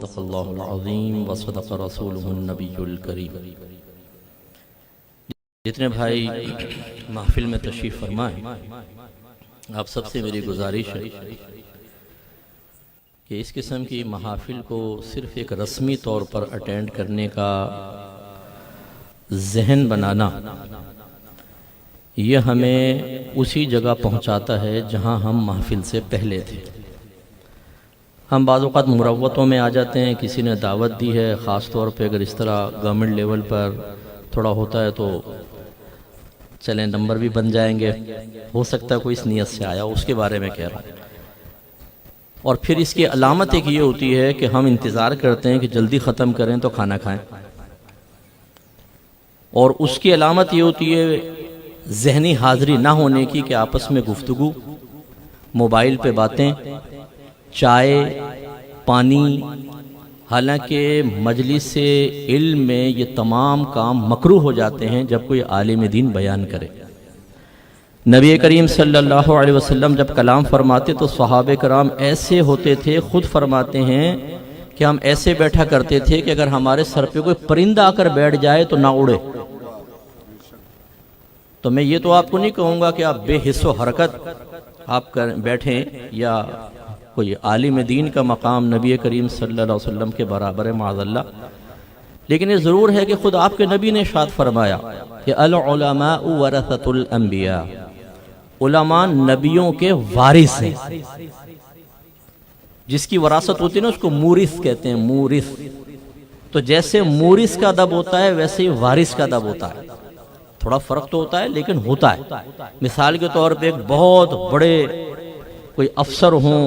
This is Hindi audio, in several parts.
सदक़ल्लाहुल अज़ीम व सदक़ रसूलुहुन नबियुल करीम। जितने भाई महफिल में तशरीफ़ फरमाए, आप सबसे मेरी गुजारिश है कि इस किस्म की महफिल को सिर्फ़ एक रस्मी तौर पर अटेंड करने का जहन बनाना, यह हमें उसी जगह पहुंचाता है जहां हम महफिल से पहले थे। हम बाज़ औक़ात मुरव्वतों में आ जाते हैं, किसी ने दावत दी है, ख़ास तौर पे अगर इस तरह गवर्नमेंट लेवल पर थोड़ा होता है तो चलें नंबर भी बन जाएंगे, हो सकता है कोई इस नीयत से आया, उसके बारे में कह रहा हूँ। और फिर इसकी अलामत एक ये होती है कि हम इंतज़ार करते हैं कि जल्दी ख़त्म करें तो खाना खाएं, और उसकी अलामत ये होती है ज़हनी हाज़री ना होने की, कि आपस में गुफ्तगू, मोबाइल पे बातें, चाय पानी। हालांकि मजलिस से इल्म में ये तमाम काम मकरूह हो जाते हैं जब कोई आलिम दीन बयान करे। नबी करीम सल्लल्लाहु अलैहि वसल्लम जब कलाम फरमाते तो सहाबे कराम ऐसे होते थे, खुद फरमाते हैं कि हम ऐसे बैठा करते थे कि अगर हमारे सर पे कोई परिंदा आकर बैठ जाए तो ना उड़े। तो मैं ये तो आपको नहीं कहूँगा कि आप बेहिस्सो हरकत आप कर बैठें, या कोई आलिम दीन का मकाम नबी करीम सल्लल्लाहु अलैहि वसल्लम के बराबर है माज़अल्लाह, लेकिन ये ज़रूर है कि ख़ुद आपके नबी ने इरशाद फरमाया कि अल उलमाउ वरसतुल अंबिया, उलमा नबियों के वारिस हैं। जिसकी वरासत होती है ना उसको मूरिस कहते हैं, मूरिस। तो जैसे मूरिस का अदब होता है वैसे ही वारिस का अदब होता है। थोड़ा फ़र्क तो होता है लेकिन होता है। मिसाल के तौर पे एक बहुत बड़े कोई अफसर हों,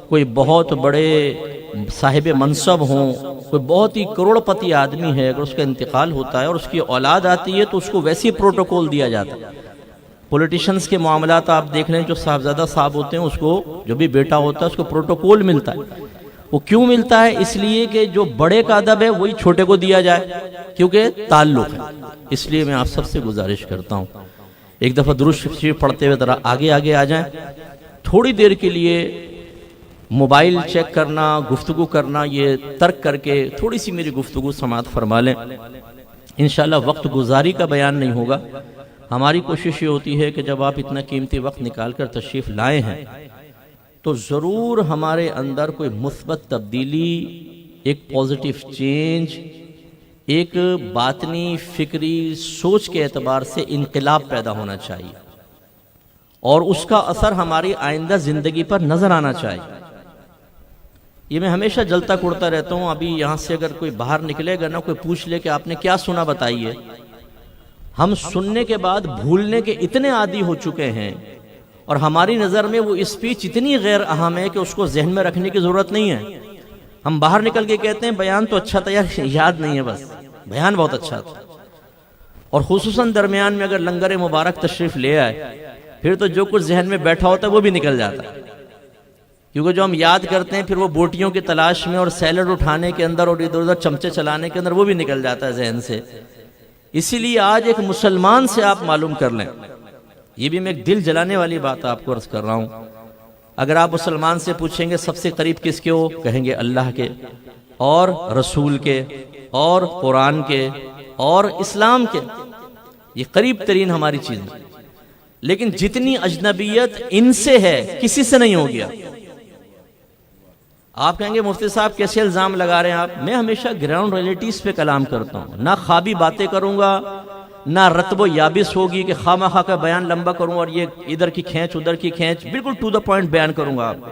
कोई बहुत बड़े साहिब मनसब हों, कोई बहुत ही करोड़पति आदमी है, अगर उसका इंतकाल होता है और उसकी औलाद आती है तो उसको वैसे ही प्रोटोकॉल दिया जाता है। पॉलिटिशियंस के मामलात आप देख लें, जो साहबजादा साहब होते हैं उसको जो भी बेटा होता है उसको प्रोटोकॉल मिलता है। वो क्यों मिलता है? इसलिए कि जो बड़े का अदब है वही छोटे को दिया जाए, क्योंकि ताल्लुक है। इसलिए मैं आप सबसे गुजारिश करता हूँ, एक दफ़ा दुरूद शरीफ पढ़ते हुए ज़रा आगे आगे आ जाएं। थोड़ी देर के लिए मोबाइल चेक करना, गुफ्तगू करना, ये तर्क करके थोड़ी सी मेरी गुफ्तगू समाअत फरमा लें। इंशाअल्लाह वक्त गुजारी का बयान नहीं होगा। हमारी कोशिश ये होती है कि जब आप इतना कीमती वक्त निकाल कर तशरीफ़ लाए हैं तो ज़रूर हमारे अंदर कोई मुस्बत तब्दीली, एक पॉजिटिव चेंज, एक बातनी फ़िक्री सोच के एतबार से इनकलाब पैदा होना चाहिए, और उसका असर हमारी आइंदा ज़िंदगी पर नज़र आना चाहिए। ये मैं हमेशा जलता कुड़ता रहता हूँ। अभी यहाँ से अगर कोई बाहर निकलेगा ना, कोई पूछ ले कि आपने क्या सुना बताइए, हम सुनने के बाद भूलने के इतने आदी हो चुके हैं, और हमारी नज़र में वो स्पीच इतनी गैर अहम है कि उसको जहन में रखने की ज़रूरत नहीं है। हम बाहर निकल के कहते हैं बयान तो अच्छा था यार, याद नहीं है, बस बयान बहुत अच्छा था। और खुसूसन दरमियान में अगर लंगर मुबारक तशरीफ़ ले आए फिर तो जो कुछ जहन में बैठा होता है वो भी निकल जाता है, क्योंकि जो हम याद करते हैं फिर वो बोटियों की तलाश में और सैलड उठाने के अंदर और इधर उधर चमचे चलाने के अंदर वो भी निकल जाता है जहन से। इसीलिए आज एक मुसलमान से आप मालूम कर लें, ये भी मैं एक दिल जलाने वाली बात आपको अर्ज कर रहा हूँ। अगर आप मुसलमान से पूछेंगे सबसे करीब किसके हो, कहेंगे अल्लाह के और रसूल के और कुरान के और इस्लाम के, ये करीब तरीन हमारी चीज़ है। लेकिन जितनी अजनबियत इनसे है किसी से नहीं हो गया। आप कहेंगे मुफ्ती साहब कैसे इल्ज़ाम लगा रहे हैं आप? मैं हमेशा ग्राउंड रियलिटीज़ पे कलाम करता हूँ, ना ख्वाबी बातें करूँगा, ना रत्बो याबिस होगी कि खामखा का बयान लंबा करूँ और ये इधर की खींच उधर की खींच, बिल्कुल टू द पॉइंट बयान करूँगा आपको।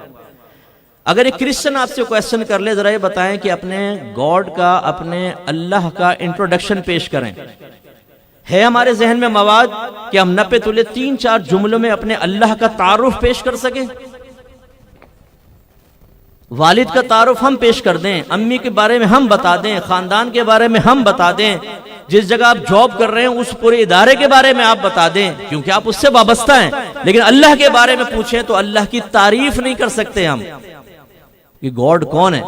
अगर एक क्रिश्चियन आपसे क्वेश्चन कर ले, ज़रा ये बताएं कि अपने गॉड का, अपने अल्लाह का इंट्रोडक्शन पेश करें। है हमारे जहन में मवाद कि हम नपे तुले 3-4 जुमलों में अपने अल्लाह का तारुफ पेश कर सकें? वालिद का तारुफ हम पेश कर दें, अम्मी के बारे में हम बता दें, खानदान के बारे में हम बता दें, जिस जगह आप जॉब कर रहे हैं उस पूरे इदारे के बारे में आप बता दें, क्योंकि आप उससे वाबस्ता हैं। लेकिन अल्लाह के बारे में पूछें तो अल्लाह की तारीफ नहीं कर सकते हम कि गॉड कौन है।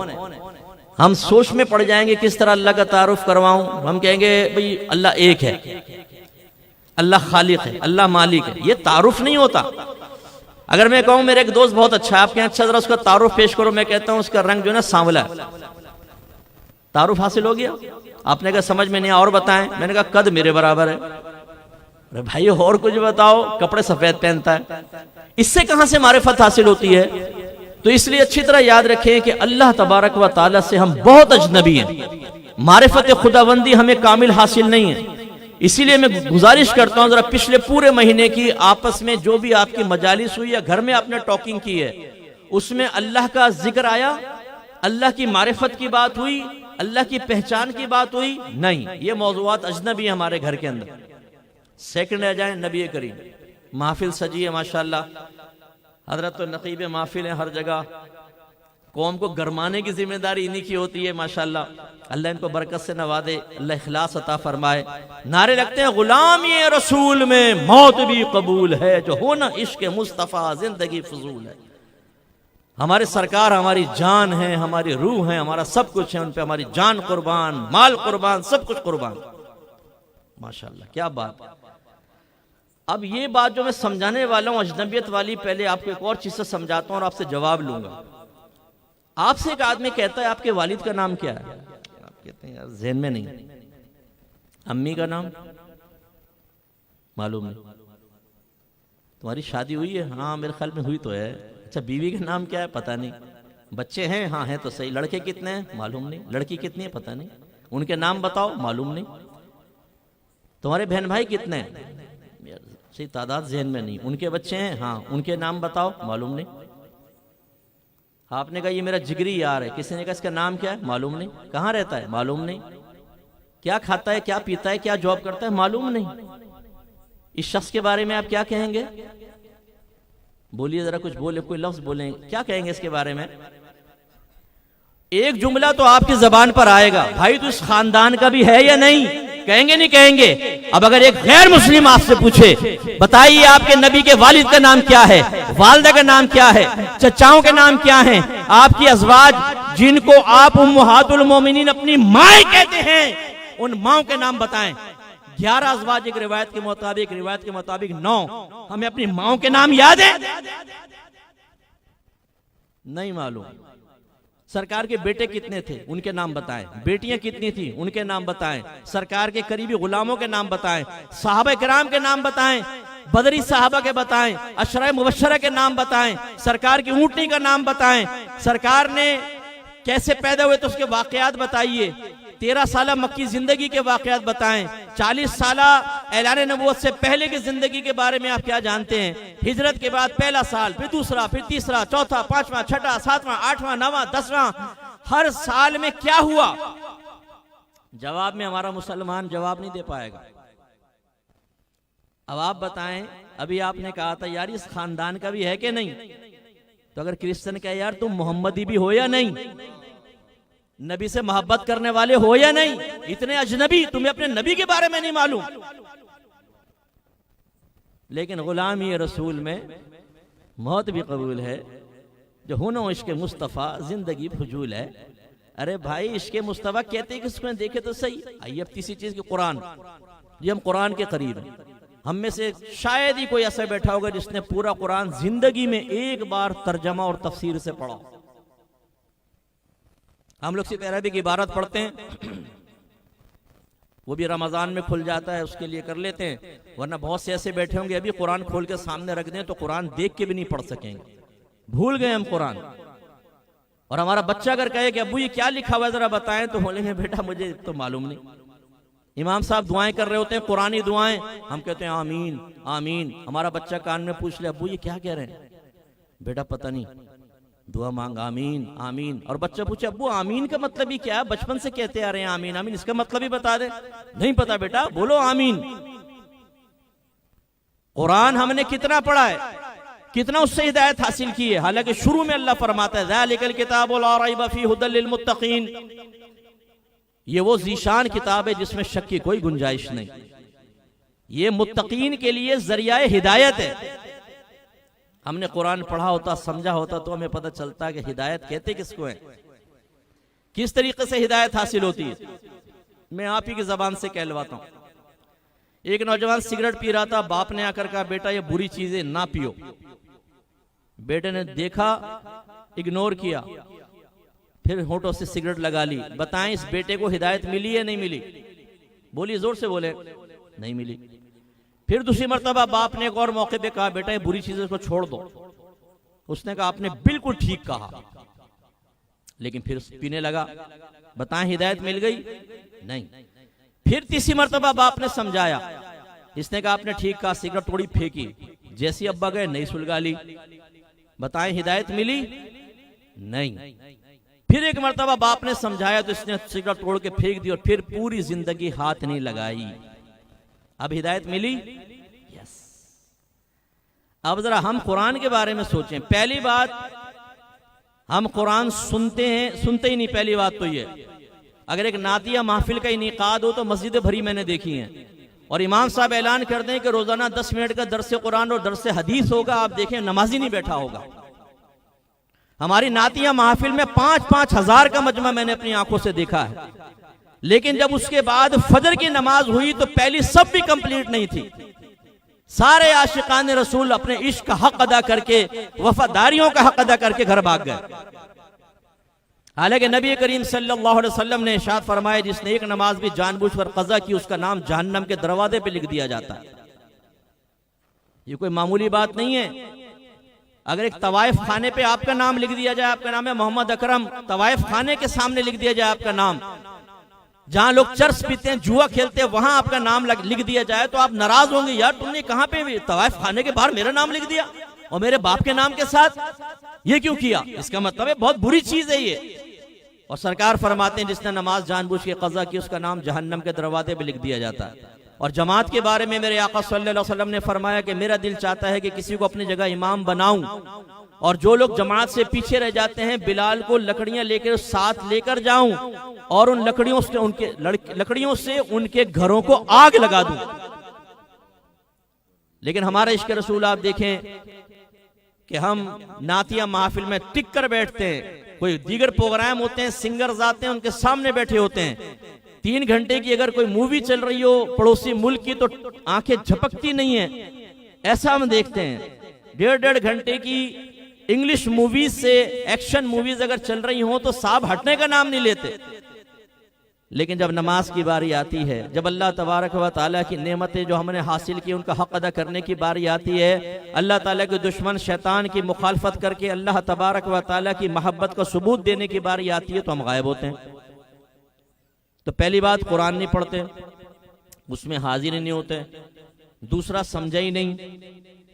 हम सोच में पड़ जाएंगे किस तरह अल्लाह का तारुफ करवाऊं। हम कहेंगे भाई अल्लाह एक है, अल्लाह खालिक है, अल्लाह मालिक है। ये तारुफ नहीं होता। अगर मैं कहूं मेरा एक दोस्त बहुत अच्छा है, आपके यहाँ अच्छा, जरा उसका तारुफ पेश करो, मैं कहता हूं उसका रंग जो है ना सांवला है, तारुफ हासिल हो गया। आपने कहा समझ में नहीं और बताएं। मैंने कहा कद मेरे बराबर है। अरे भाई और कुछ बताओ, कपड़े सफेद पहनता है, इससे कहां से मारिफत हासिल होती है? तो इसलिए अच्छी तरह याद रखें कि अल्लाह तबारक व ताला से हम बहुत अजनबी हैं। मारिफत खुदाबंदी हमें कामिल हासिल नहीं है। इसीलिए मैं गुजारिश करता हूं, जरा पिछले पूरे महीने की आपस में जो भी आपकी मजालिस हुई या घर में आपने टॉकिंग की है, उसमें अल्लाह का जिक्र आया, अल्लाह की मारिफत की बात हुई, अल्लाह की पहचान की बात हुई? नहीं, ये मौजूआत अजनबी है हमारे घर के अंदर। सेकंड रह जाए नबी करीम, महफिल सजी है माशाल्लाह, हजरत तो नकीब महफिल है हर जगह, कौम को गरमाने की जिम्मेदारी इन्हीं की होती है माशाल्लाह। अल्लाह इनको बरकत से नवाजे, अल्लाह इखलास अता फरमाए। नारे लगते हैं गुलाम ये रसूल में मौत भी कबूल है, जो हो ना इश्क मुस्तफ़ा जिंदगी फजूल है। हमारे सरकार हमारी जान है, हमारी रूह है, हमारा सब कुछ है, उन पे हमारी जान कुर्बान, माल कुर्बान, सब कुछ कुर्बान माशाल्लाह। क्या बात। अब ये बात जो मैं समझाने वाला हूं अजनबियत वाली, पहले आपको एक और चीज से समझाता हूं और आपसे जवाब लूंगा। आपसे एक आदमी कहता है आपके वालिद का नाम क्या है? आप कहते हैं यार ज़हन में नहीं। अम्मी का नाम मालूम नहीं। तुम्हारी शादी हुई है? हाँ मेरे ख्याल में हुई तो है। अच्छा बीवी का नाम क्या है? पता नहीं। बच्चे हैं? हाँ हैं तो सही। लड़के कितने हैं? मालूम नहीं। लड़की कितनी है? पता नहीं। उनके नाम बताओ? मालूम नहीं। तुम्हारे बहन भाई कितने हैं? सही तादाद ज़हन में नहीं। उनके बच्चे हैं? हाँ। उनके नाम बताओ? मालूम नहीं। आपने कहा ये मेरा जिगरी यार है, किसी ने कहा इसका नाम क्या है? मालूम नहीं। कहाँ रहता है? मालूम नहीं। क्या खाता है, क्या पीता है, क्या जॉब करता है? मालूम नहीं। इस शख्स के बारे में आप क्या कहेंगे? बोलिए जरा, कुछ बोले, कोई लफ्ज बोले, क्या कहेंगे इसके बारे में? एक जुमला तो आपकी जबान पर आएगा, भाई तू इस खानदान का भी है या नहीं? कहेंगे नहीं कहेंगे? अब अगर एक गैर मुस्लिम आपसे पूछे बताइए आपके नबी के वालिद का नाम क्या है, वालिदा का नाम क्या है, चचाओं के नाम क्या हैं, आपकी अज़वाज जिनको आप उम्महातुल मोमिनीन अपनी माए कहते हैं, उन माओ के नाम बताएं। 11 अज़वाज एक रिवायत के मुताबिक 9। हमें अपनी माओ के नाम याद है? नहीं मालूम। सरकार के बेटे कितने थे? उनके नाम बताएं। बेटियां कितनी थी? उनके नाम बताएं। सरकार के करीबी गुलामों के नाम बताएं। सहाबा किराम के नाम बताएं। बदरी साहबा के बताएं। अशरा मुबशरा के नाम बताएं। सरकार की ऊंटनी का नाम बताएं। सरकार ने कैसे पैदा हुए तो उसके वाकयात बताइए। 13 साल मक्की जिंदगी के वाकयात बताएं। 40 साल ऐलान नबूवत से पहले की जिंदगी के बारे में आप क्या जानते हैं? हिजरत के बाद पहला साल, फिर दूसरा, फिर तीसरा, चौथा, पांचवा, छठा, सातवां, आठवां, नवां, 10वां, हर साल में क्या हुआ? जवाब में हमारा मुसलमान जवाब नहीं दे पाएगा। अब आप बताएं, अभी आपने कहा था यार इस खानदान का भी है कि नहीं? तो अगर क्रिश्चियन कहे यार तुम मोहम्मदी भी हो या नहीं, नबी से मोहब्बत करने वाले हो या नहीं, इतने अजनबी, तुम्हें अपने नबी के बारे में नहीं मालूम। लेकिन गुलामी रसूल में मौत भी कबूल है, जो हुनो इश्क मुस्तफ़ा जिंदगी फजूल है। अरे भाई इश्क मुस्तफ़ा कहते हैं किसको? देखे तो सही। आइए अब तीसरी चीज की कुरान, ये हम कुरान के करीब हैं। हम में से शायद ही कोई ऐसा बैठा होगा जिसने पूरा कुरान जिंदगी में एक बार तर्जमा और तफसीर से पढ़ा। हम लोग सिर्फ अरबी की इबारत पढ़ते हैं, वो भी रमजान में खुल जाता है, उसके लिए कर लेते हैं, वरना बहुत से ऐसे बैठे होंगे अभी कुरान खोल के सामने रख दें तो कुरान देख के भी नहीं पढ़ सकेंगे, भूल गए हम कुरान। और हमारा बच्चा अगर कहे कि अब्बू ये क्या लिखा हुआ है जरा बताएं, तो बोलेंगे बेटा मुझे तो मालूम नहीं। इमाम साहब दुआएं कर रहे होते हैं, कुरानी दुआएं, हम कहते हैं आमीन आमीन। हमारा बच्चा कान में पूछ ले अब्बू ये क्या कह रहे हैं? बेटा पता नहीं, दुआ मांग आमीन आमीन। और बच्चा पूछे अब्बू आमीन का मतलब ही क्या है? बचपन से कहते आ रहे हैं आमीन आमीन, इसका मतलब ही बता दे। नहीं पता बेटा, बोलो आमीन। कुरान हमने कितना पढ़ा है, कितना उससे हिदायत हासिल की है। हालांकि शुरू में अल्लाह फरमाता है ज़ालिकल किताबु ला रैब फीहि हुदल लिल मुत्तकीन, ये वो ज़ीशान किताब है जिसमें शक की कोई गुंजाइश नहीं। ये मुत्तकीन के लिए जरिया हिदायत है। हमने कुरान पढ़ा होता, समझा होता तो हमें पता चलता कि हिदायत कहते किसको है, किस तरीके से हिदायत हासिल होती है। मैं आप ही की जबान से कहलवाता हूं। एक नौजवान सिगरेट पी रहा था, बाप ने आकर कहा बेटा ये बुरी चीजें ना पियो। बेटे ने देखा, इग्नोर किया, फिर होठों से सिगरेट लगा ली। बताएं इस बेटे को हिदायत मिली या नहीं मिली? बोलिए, जोर से बोले। नहीं मिली। फिर दूसरी मर्तबा बाप ने एक और मौके पे कहा, बेटा ये बुरी चीजें को छोड़ दो। उसने कहा आपने बिल्कुल ठीक कहा, लेकिन फिर पीने लगा। बताएं हिदायत मिल गई? नहीं। फिर तीसरी मर्तबा बाप ने समझाया, इसने कहा आपने ठीक कहा, सिगरेट थोड़ी फेंकी। जैसी अब्बा गए नई सुलगा ली। बताएं हिदायत मिली? नहीं। फिर एक मर्तबा बाप ने समझाया तो इसने सिगरेट तोड़ के फेंक दी और फिर पूरी जिंदगी हाथ नहीं लगाई। अब हिदायत मिली? यस। अब जरा हम कुरान के बारे में सोचें। पहली बात, हम कुरान सुनते हैं, सुनते ही नहीं। पहली बात तो ये, अगर एक नातिया महफिल का इनेकाद हो तो मस्जिदें भरी मैंने देखी हैं, और इमाम साहब ऐलान कर दें कि रोजाना 10 मिनट का दरसे कुरान और दरसे हदीस होगा, आप देखें नमाजी नहीं बैठा होगा। हमारी नातिया महफिल में 5-5 हजार का मजमा मैंने अपनी आंखों से देखा है, लेकिन जब उसके बाद फजर की नमाज हुई तो पहली सब भी कंप्लीट नहीं थी। सारे आशिकान रसूल अपने इश्क का हक अदा करके, वफादारियों का हक अदा करके घर भाग गए। हालांकि नबी करीम सल्लल्लाहु अलैहि वसल्लम ने इरशाद फरमाया, जिसने एक नमाज भी जानबूझकर कज़ा की उसका नाम जहन्नम के दरवाजे पे लिख दिया जाता है। ये कोई मामूली बात नहीं है। अगर एक तवाइफ खाने पे आपका नाम लिख दिया जाए, आपका नाम है मोहम्मद अकरम, तवाइफ खाने के सामने लिख दिया जाए आपका नाम, जहां लोग चर्च पीते हैं, जुआ खेलते हैं, वहां आपका नाम लिख दिया जाए तो आप नाराज होंगे, यार तुमने कहां पे भी तवाइफ खाने के बाहर मेरा नाम लिख दिया और मेरे बाप के नाम के साथ, ये क्यों किया? इसका मतलब है बहुत बुरी चीज है ये। और सरकार फरमाते हैं, जिसने नमाज जानबूझ के कज़ा की उसका नाम जहन्नम के दरवाजे पे लिख दिया जाता है। और जमात के बारे में मेरे आका सल्लल्लाहु अलैहि वसल्लम ने फरमाया कि मेरा दिल चाहता है कि किसी को अपनी जगह इमाम बनाऊं, और जो लोग जमात से पीछे रह जाते हैं बिलाल को लकड़ियां लेकर साथ लेकर जाऊं और उन लकड़ियों से उनके घरों को आग लगा दूं। लेकिन हमारा इश्क रसूल आप देखें कि हम नातिया महफिल में टिक कर बैठते हैं, कोई दीगर प्रोग्राम होते हैं, सिंगर्स आते हैं, उनके सामने बैठे होते हैं। 3 घंटे की अगर कोई मूवी चल रही हो पड़ोसी मुल्क की तो आंखें झपकती नहीं है, ऐसा हम देखते हैं। 1.5 घंटे की इंग्लिश मूवीज से एक्शन मूवीज अगर चल रही हो तो साहब हटने का नाम नहीं लेते। लेकिन जब नमाज की बारी आती है, जब अल्लाह तबारक व तआला की नेमतें जो हमने हासिल की उनका हक अदा करने की बारी आती है, अल्लाह ताला के दुश्मन शैतान की मुखालफत करके अल्लाह तबारक व तआला की मोहब्बत का सबूत देने की बारी आती है तो हम गायब होते हैं। तो पहली बात, कुरान नहीं पढ़ते, उसमें हाजिर नहीं होते। दूसरा, समझा ही नहीं।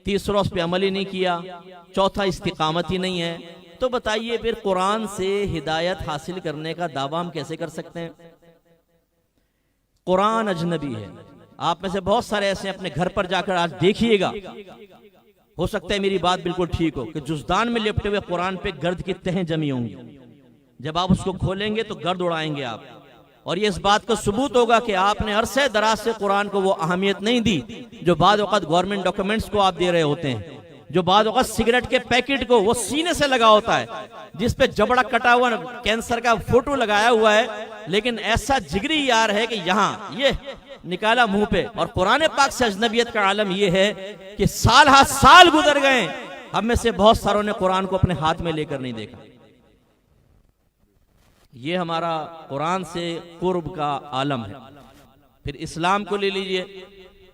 तीसरा, उस पर अमल ही नहीं किया। चौथा, इस्तिकामत ही नहीं है। तो बताइए फिर कुरान से हिदायत हासिल करने का दावा हम कैसे कर सकते हैं? कुरान अजनबी है। आप में से बहुत सारे ऐसे अपने घर पर जाकर आज देखिएगा, हो सकता है मेरी बात बिल्कुल ठीक हो, कि जुज़दान में लिपटे हुए कुरान पे गर्द की तहें जमी होंगी। जब आप उसको खोलेंगे तो गर्द उड़ाएंगे आप, और ये इस बात का सबूत होगा कि आपने अरसे दराज से कुरान को वो अहमियत नहीं दी जो बाद वक़्त गवर्नमेंट डॉक्यूमेंट्स को आप दे रहे होते हैं, जो बाद वक़्त सिगरेट के पैकेट को वो सीने से लगा होता है, जिस पे जबड़ा कटा हुआ कैंसर का फोटो लगाया हुआ है, लेकिन ऐसा जिगरी यार है कि यहाँ ये निकाला मुंह पे। और कुरान पाक से अजनबियत का आलम ये है कि साल हा साल गुजर गए, हम में से बहुत सारों ने कुरान को अपने हाथ में लेकर नहीं देखा। ये हमारा कुरान से कुर्ब का आलम है। फिर इस्लाम को ले लीजिए।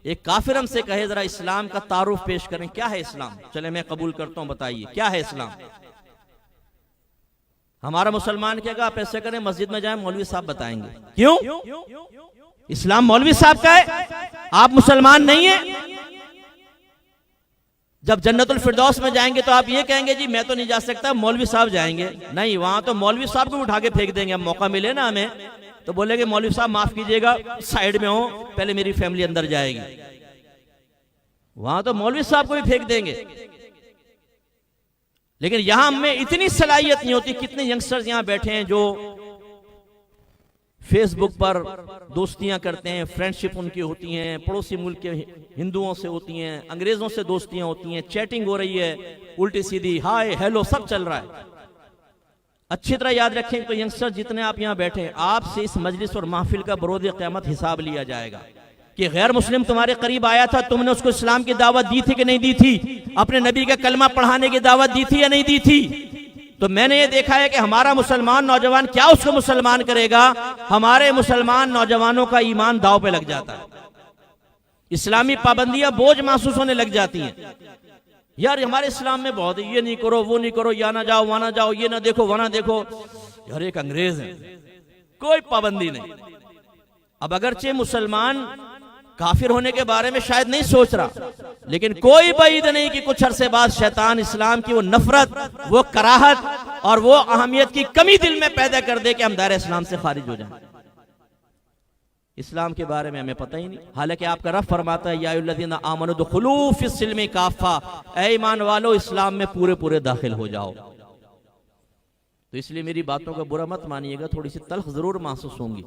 एक काफिर हमसे कहे जरा इस्लाम का तारुफ पेश करें, क्या है इस्लाम? चले मैं कबूल करता हूं, बताइए क्या है इस्लाम? हमारा मुसलमान कहेगा आप ऐसे करें, मस्जिद में जाएं, मौलवी साहब बताएंगे। क्यों? इस्लाम मौलवी साहब का है, आप मुसलमान नहीं है। जब जन्नतुल फिरदौस में जाएंगे तो आप ये कहेंगे जी मैं तो नहीं जा सकता, मौलवी साहब जाएंगे। नहीं, वहां तो मौलवी साहब को उठा के फेंक देंगे। अब मौका मिले ना हमें तो बोलेंगे मौलवी साहब माफ कीजिएगा, साइड में हो, पहले मेरी फैमिली अंदर जाएगी। वहां तो मौलवी साहब को भी फेंक देंगे। लेकिन यहां में इतनी सलाहियत नहीं होती। कितने यंगस्टर्स यहां बैठे हैं जो फेसबुक पर दोस्तियां करते हैं, फ्रेंडशिप उनकी होती हैं, पड़ोसी मुल्क के हिंदुओं से होती हैं, अंग्रेजों से दोस्तियां होती हैं, चैटिंग हो रही है उल्टी सीधी, हाय हेलो सब चल रहा है। अच्छी तरह याद रखें तो यंगस्टर जितने आप यहाँ बैठे हैं, आपसे इस मजलिस और महफिल का बरोज़ क़यामत हिसाब लिया जाएगा कि गैर मुस्लिम तुम्हारे करीब आया था, तुमने उसको इस्लाम की दावत दी थी कि नहीं दी थी? अपने नबी का कलमा पढ़ाने की दावत दी थी या नहीं दी थी? तो मैंने ये देखा है कि हमारा मुसलमान नौजवान क्या उसको मुसलमान करेगा, हमारे मुसलमान नौजवानों का ईमान दांव पे लग जाता है। इस्लामी पाबंदियां बोझ महसूस होने लग जाती हैं। यार हमारे इस्लाम में बहुत ये नहीं करो, वो नहीं करो, यहाँ ना जाओ, वहां ना जाओ, ये ना देखो, वहां ना देखो। यार एक अंग्रेज है, कोई पाबंदी नहीं। अब अगरचे मुसलमान काफिर होने के बारे में शायद नहीं सोच रहा, लेकिन कोई बईद नहीं कि कुछ अरसे बाद शैतान इस्लाम की वो नफरत, वो कराहत और वो अहमियत की कमी दिल में पैदा कर दे कि हम दायरे इस्लाम से खारिज हो जाए। इस्लाम के बारे में हमें पता ही नहीं। हालांकि आपका रब फरमाता है या अय्युहल्लज़ीना आमनू दुखुलू फिस्सिल्मि काफ़ा, ऐ ईमान वालो इस्लाम में पूरे पूरे दाखिल हो जाओ। तो इसलिए मेरी बातों का बुरा मत मानिएगा, थोड़ी सी तल्ख जरूर महसूस होंगी,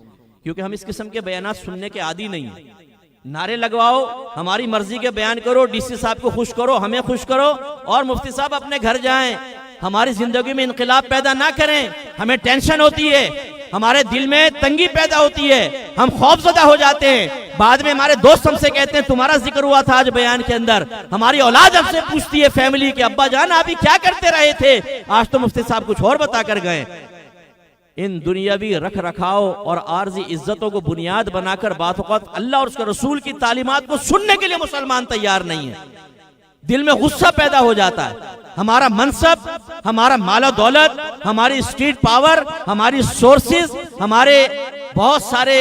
क्योंकि हम इस किस्म के बयानात सुनने के आदी नहीं है। नारे लगवाओ, हमारी मर्जी के बयान करो, डीसी साहब को खुश करो, हमें खुश करो, और मुफ्ती साहब अपने घर जाएं। हमारी जिंदगी में इनकलाब पैदा ना करें, हमें टेंशन होती है, हमारे दिल में तंगी पैदा होती है, हम खौफजदा हो जाते हैं। बाद में हमारे दोस्त हमसे कहते हैं तुम्हारा जिक्र हुआ था आज बयान के अंदर। हमारी औलाद हमसे पूछती है, फैमिली के, अब्बा जान आप ही क्या करते रहे थे, आज तो मुफ्ती साहब कुछ और बता कर गए। इन दुनियावी रख रखाव और आर्जी इज्जतों को बुनियाद बनाकर बात अल्लाह और उसके रसूल की तालीमात को सुनने के लिए मुसलमान तैयार नहीं है। दिल में गुस्सा पैदा हो जाता है। हमारा मनसब, हमारा माला दौलत, हमारी स्ट्रीट पावर, हमारी सोर्सेज, हमारे बहुत सारे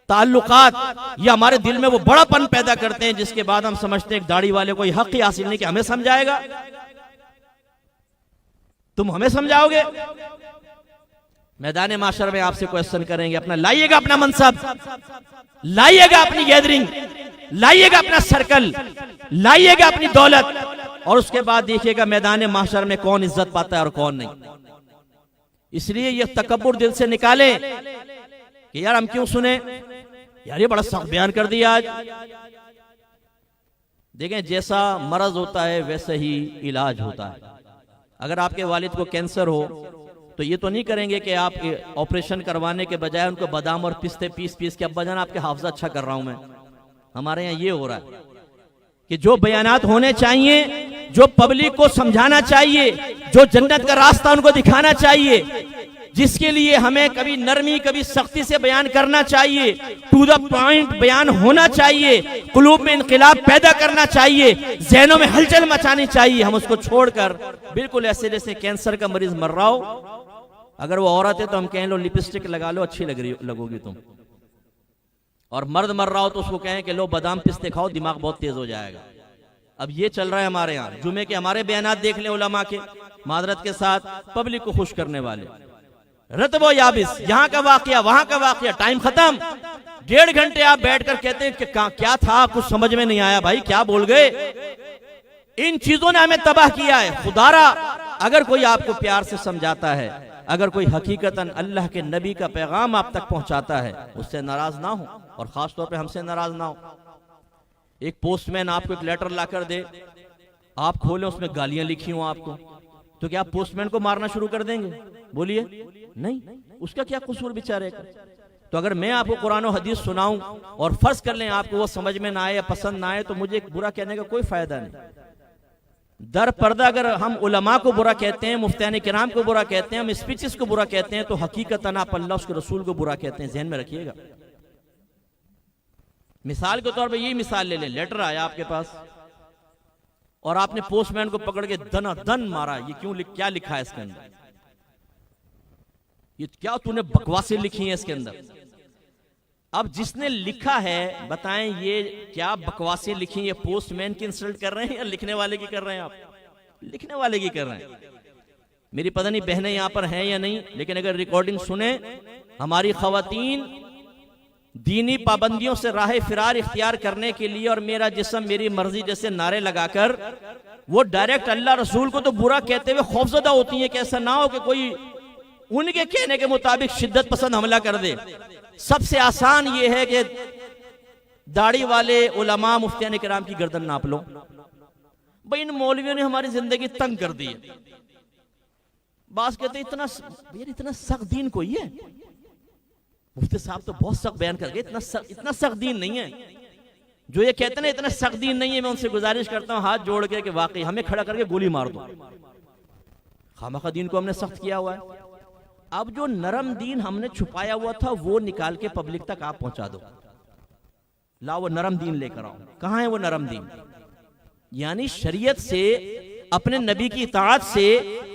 ताल्लुकात, ये हमारे दिल में वो बड़ापन पैदा करते हैं, जिसके बाद हम समझते हैं एक दाढ़ी वाले को हक ही हासिल नहीं कि हमें समझाएगा, तुम हमें समझाओगे। मैदान माशर में आपसे क्वेश्चन करेंगे, अपना लाइएगा, अपना मनसब लाइएगा, अपनी गैदरिंग लाइएगा, अपना सर्कल लाइएगा, अपनी दौलत, और उसके बाद देखिएगा मैदान माशर में कौन इज्जत पाता है और कौन नहीं। इसलिए ये तकब्बुर दिल से निकाले कि यार हम क्यों सुने, यार ये बड़ा सख्त बयान कर दिया आज। देखें, जैसा मरज होता है वैसे ही इलाज होता है। अगर आपके वालिद को कैंसर हो तो ये तो नहीं करेंगे कि आप ऑपरेशन करवाने के बजाय उनको बादाम और पिस्ते पीस पीस के अब्बा जान आपके हाफजा अच्छा कर रहा हूं मैं। हमारे यहाँ ये हो रहा है कि जो बयानात होने चाहिए, जो पब्लिक को समझाना चाहिए, जो जन्नत का रास्ता उनको दिखाना चाहिए, जिसके लिए हमें कभी नरमी कभी सख्ती से बयान करना चाहिए, टू द पॉइंट बयान होना चाहिए, कुलूब में इनकलाब पैदा करना चाहिए, ज़हनों में हलचल मचानी चाहिए, हम उसको छोड़कर बिल्कुल ऐसे जैसे कैंसर का मरीज मर रहा हो, अगर वो औरत है तो हम कहें लो लिपस्टिक लगा लो, अच्छी लगोगी तुम, और मर्द मर रहा हो तो उसको कहें कि लो बादाम पिस्ते खाओ, दिमाग बहुत तेज हो जाएगा। अब ये चल रहा है हमारे यहाँ। जुमे के हमारे बयानात देख लें उलमा के, मादरत के साथ पब्लिक को खुश करने वाले, रतबो याबिस, यहाँ का वाकया वहां का वाकया, टाइम खत्म। 1.5 घंटे आप बैठकर कहते हैं कि क्या था, कुछ समझ में नहीं आया, भाई क्या बोल गए। इन चीजों ने हमें तबाह किया है। खुदारा अगर कोई आपको प्यार से समझाता है, अगर कोई हकीकतन अल्लाह के नबी का पैगाम आप तक पहुंचाता है, उससे नाराज ना हो, और खास तौर पे हमसे नाराज ना हो। एक पोस्टमैन आपको एक लेटर ला कर दे, आप खोलें उसमें गालियां लिखी हो आपको, तो क्या आप पोस्टमैन को मारना शुरू कर देंगे? बोलिए नहीं, उसका क्या कसूर बेचारे का। तो अगर मैं आपको कुरान और हदीस सुनाऊं और फर्ज कर लें आपको वो समझ में ना आए या पसंद ना आए, तो मुझे बुरा कहने का कोई फायदा नहीं। दर पर्दा अगर हम उलमा को बुरा कहते हैं, मुफ्तियान किराम को बुरा कहते हैं, हम स्पीचेस को बुरा कहते हैं, तो हकीकतन आप अल्लाह उसके रसूल को बुरा कहते हैं, ज़हन में रखिएगा। मिसाल के तौर पे यही मिसाल ले लें, लेटर आया आपके पास और आपने पोस्टमैन को पकड़ के दन मारा, ये क्यों क्या लिखा है इसके अंदर, ये क्या तूने बकवासें लिखी हैं इसके अंदर। अब जिसने लिखा है बताएं ये क्या बकवासें लिखी, ये पोस्टमैन की इंसल्ट कर रहे हैं या लिखने वाले की कर रहे हैं? आप लिखने वाले की कर रहे हैं। मेरी पता नहीं बहनें यहां पर हैं या नहीं, लेकिन अगर रिकॉर्डिंग सुने, हमारी खवातीन दीनी पाबंदियों से राह फिरार इख्तियार करने के लिए और मेरा जिस्म मेरी मर्जी जैसे नारे लगाकर वो डायरेक्ट अल्लाह रसूल को तो बुरा कहते हुए खौफजदा होती है कि ऐसा ना हो कि कोई उनके कहने के मुताबिक शिद्दत पसंद हमला कर दे। सबसे आसान ये है कि दाढ़ी वाले उलमा मुफ्तियान किराम की गर्दन नाप लो। भाई इन मौलवियों ने हमारी जिंदगी तंग कर दी है। बास कहते इतना सख्त दीन कोई है? मुफ्ती साहब तो बहुत सख्त बयान कर गए, इतना सख्त दीन नहीं है। जो ये कहते ना इतना सख्त दीन नहीं है, मैं उनसे गुजारिश करता हूं हाथ जोड़ के कि वाकई हमें खड़ा करके गोली मार दो। खामखा दीन को हमने सख्त किया हुआ है। अब जो नरम दीन हमने छुपाया हुआ था वो निकाल के पब्लिक तक आप पहुंचा दो, लाओ वो नरम दीन लेकर आओ। कहां है वो नरम दीन? यानी शरीयत से, अपने नबी की इताअत से,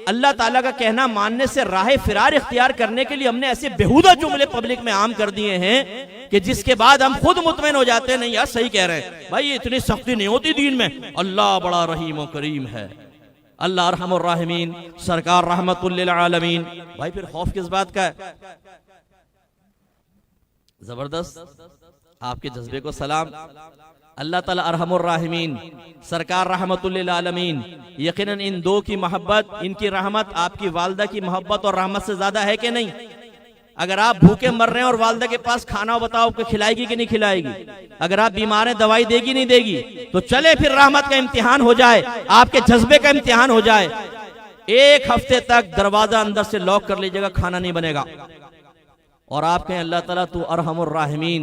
अल्लाह ताला का कहना मानने से राह फिरार इख्तियार करने के लिए हमने ऐसे बेहुदा जुमले पब्लिक में आम कर दिए हैं कि जिसके बाद हम खुद मुतमईन हो जाते हैं, नहीं यार सही कह रहे हैं भाई, ये इतनी सख्ती नहीं होती दीन में, अल्लाह बड़ा रहीम और करीम है, अल्लाह अरहमुर राहिमीन, सरकार रहमतुल लिल आलमीन। भाई फिर खौफ किस बात का है? जबरदस्त, आपके जज्बे को सलाम। अल्लाह ताला अरहमुर राहिमीन, सरकार रहमतुल लिल आलमीन, यकीनन इन दो की मोहब्बत, इनकी रहमत आपकी वालदा की मोहब्बत और रहमत से ज्यादा है कि नहीं? अगर आप भूखे मर रहे हैं और वालदा के पास खाना बताओ कि खिलाएगी कि नहीं खिलाएगी? अगर आप बीमार हैं दवाई देगी नहीं देगी? तो चले फिर रहमत का इम्तिहान हो जाए, आपके जज्बे का इम्तिहान हो जाए। एक हफ्ते तक दरवाजा अंदर से लॉक कर लीजिएगा, खाना नहीं बनेगा, और आप कहें अल्लाह ताला तू अरहमुर राहिमीन,